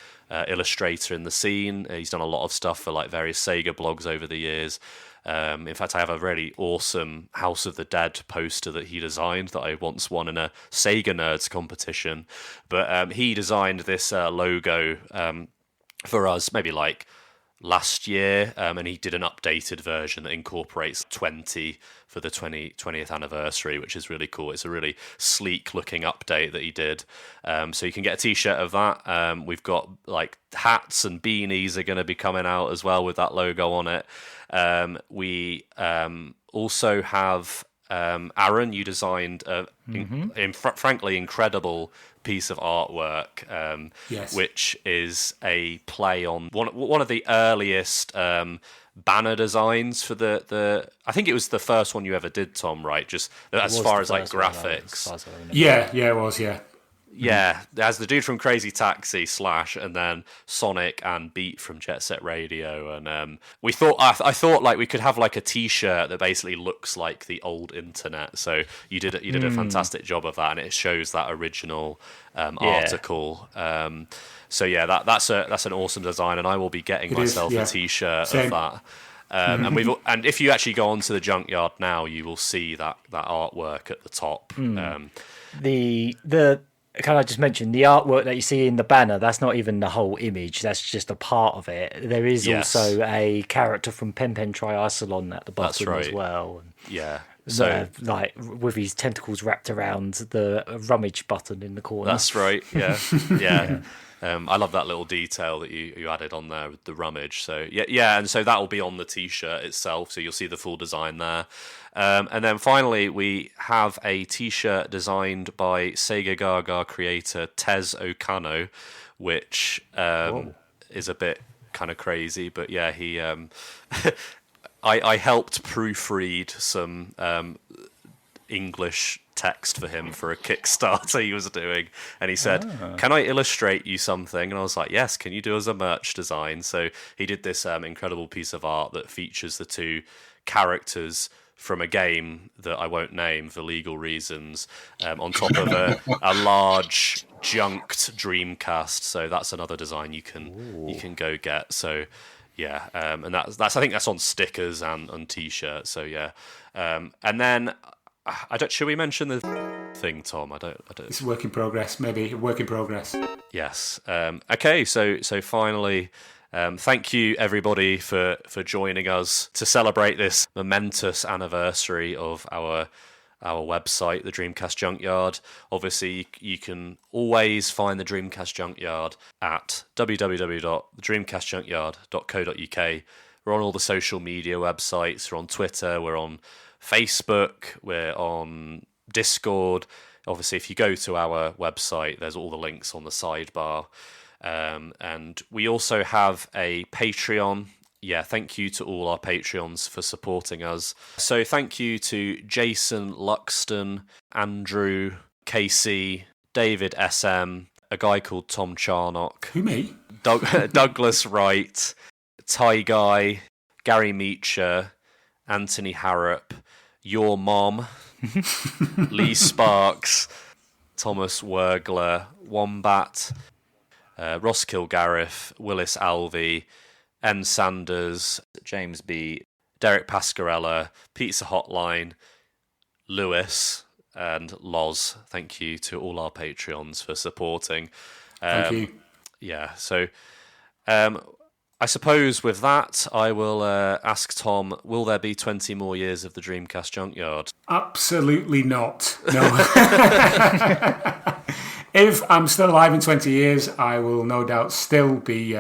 S5: illustrator in the scene. He's done a lot of stuff for like various Sega blogs over the years. In fact, I have a really awesome House of the Dead poster that he designed that I once won in a Sega Nerds competition. But he designed this logo for us maybe like last year, and he did an updated version that incorporates 20 for the 20th anniversary, which is really cool. It's a really sleek looking update that he did. So you can get a t-shirt of that. We've got like hats and beanies are going to be coming out as well with that logo on it. We also have Aaron, you designed frankly incredible piece of artwork,
S6: yes,
S5: which is a play on one of the earliest banner designs for the I think it was the first one you ever did, Tom, right? Just as far as like graphics.
S6: Yeah, it was, yeah.
S5: Yeah, there's the dude from Crazy Taxi / and then Sonic and Beat from Jet Set Radio, and I thought like we could have like a T-shirt that basically looks like the old internet. So you did a fantastic job of that, and it shows that original article. So yeah, that's an awesome design, and I will be getting myself a T-shirt of that. And if you actually go onto the Junkyard now, you will see that artwork at the top.
S8: Can I just mention the artwork that you see in the banner? That's not even the whole image. That's just a part of it. There is also a character from Pen Triathlon at the bottom as well.
S5: Yeah.
S8: So like with his tentacles wrapped around the rummage button in the corner.
S5: That's right. Yeah. Yeah. I love that little detail that you added on there with the rummage. So yeah, and so that will be on the T-shirt itself. So you'll see the full design there. And then finally, we have a T-shirt designed by Sega Gaga creator Tez Okano, which is a bit kind of crazy. But yeah, he I helped proofread some English text for him for a Kickstarter he was doing, and he said, "Can I illustrate you something?" And I was like, "Yes, can you do as a merch design?" So he did this incredible piece of art that features the two characters from a game that I won't name for legal reasons, on top of a large junked Dreamcast. So that's another design you can go get. So yeah, and that's I think that's on stickers and on T-shirts. So yeah, and then should we mention the thing, Tom? I don't.
S6: It's a work in progress. Maybe a work in progress.
S5: Yes. Okay. So finally. Thank you, everybody, for joining us to celebrate this momentous anniversary of our website, the Dreamcast Junkyard. Obviously, you can always find the Dreamcast Junkyard at www.thedreamcastjunkyard.co.uk. We're on all the social media websites. We're on Twitter. We're on Facebook. We're on Discord. Obviously, if you go to our website, there's all the links on the sidebar. And we also have a Patreon. Yeah, thank you to all our Patreons for supporting us. So thank you to Jason Luxton, Andrew, KC, David SM, a guy called Tom Charnock.
S6: Who, me?
S5: Douglas Wright, Ty Guy, Gary Meacher, Anthony Harrop, your mom, Lee Sparks, Thomas Wergler, Wombat, Ross Kilgariff, Willis Alvey, N. Sanders, James B., Derek Pascarella, Pizza Hotline, Lewis, and Loz. Thank you to all our Patreons for supporting.
S6: Thank you.
S5: Yeah, so I suppose with that, I will ask Tom, will there be 20 more years of the Dreamcast Junkyard?
S6: Absolutely not. No. If I'm still alive in 20 years, I will no doubt still be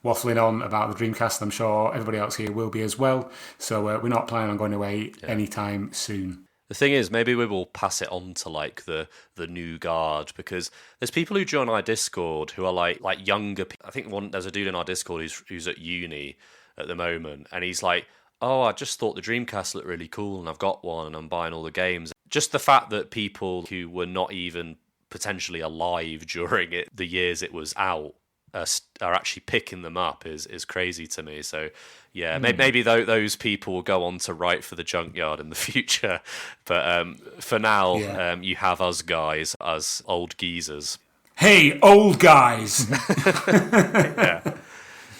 S6: waffling on about the Dreamcast. I'm sure everybody else here will be as well. So we're not planning on going away anytime soon.
S5: The thing is, maybe we will pass it on to like the new guard, because there's people who join our Discord who are like younger. I think there's a dude in our Discord who's at uni at the moment, and he's like, "Oh, I just thought the Dreamcast looked really cool, and I've got one, and I'm buying all the games." Just the fact that people who were not even potentially alive during the years it was out are actually picking them up is crazy to me. So yeah, maybe those people will go on to write for the Junkyard in the future, but for now, you have us guys as old geezers.
S6: Hey, old guys.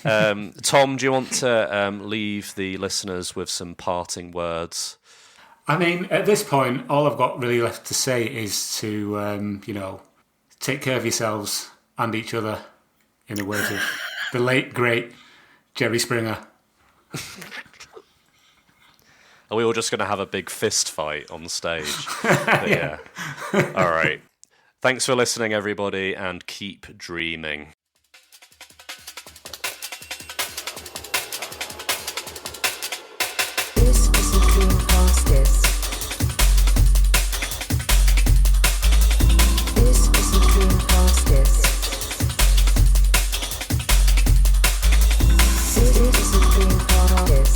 S5: Tom, do you want to leave the listeners with some parting words?
S6: I mean, at this point, all I've got really left to say is to, take care of yourselves and each other, in the words of the late, great Jerry Springer.
S5: Are we all just going to have a big fist fight on stage? Yeah. All right. Thanks for listening, everybody, and keep dreaming.
S1: This is the Dreamcast disc. This is the Dreamcast disc. This is the Dreamcast disc.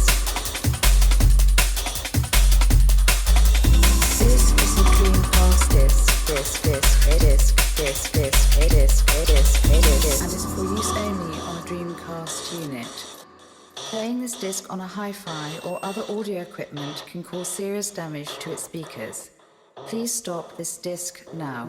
S1: and is for use only on a Dreamcast unit. Playing this disc on a hi-fi or other audio equipment can cause serious damage to its speakers. Please stop this disc now.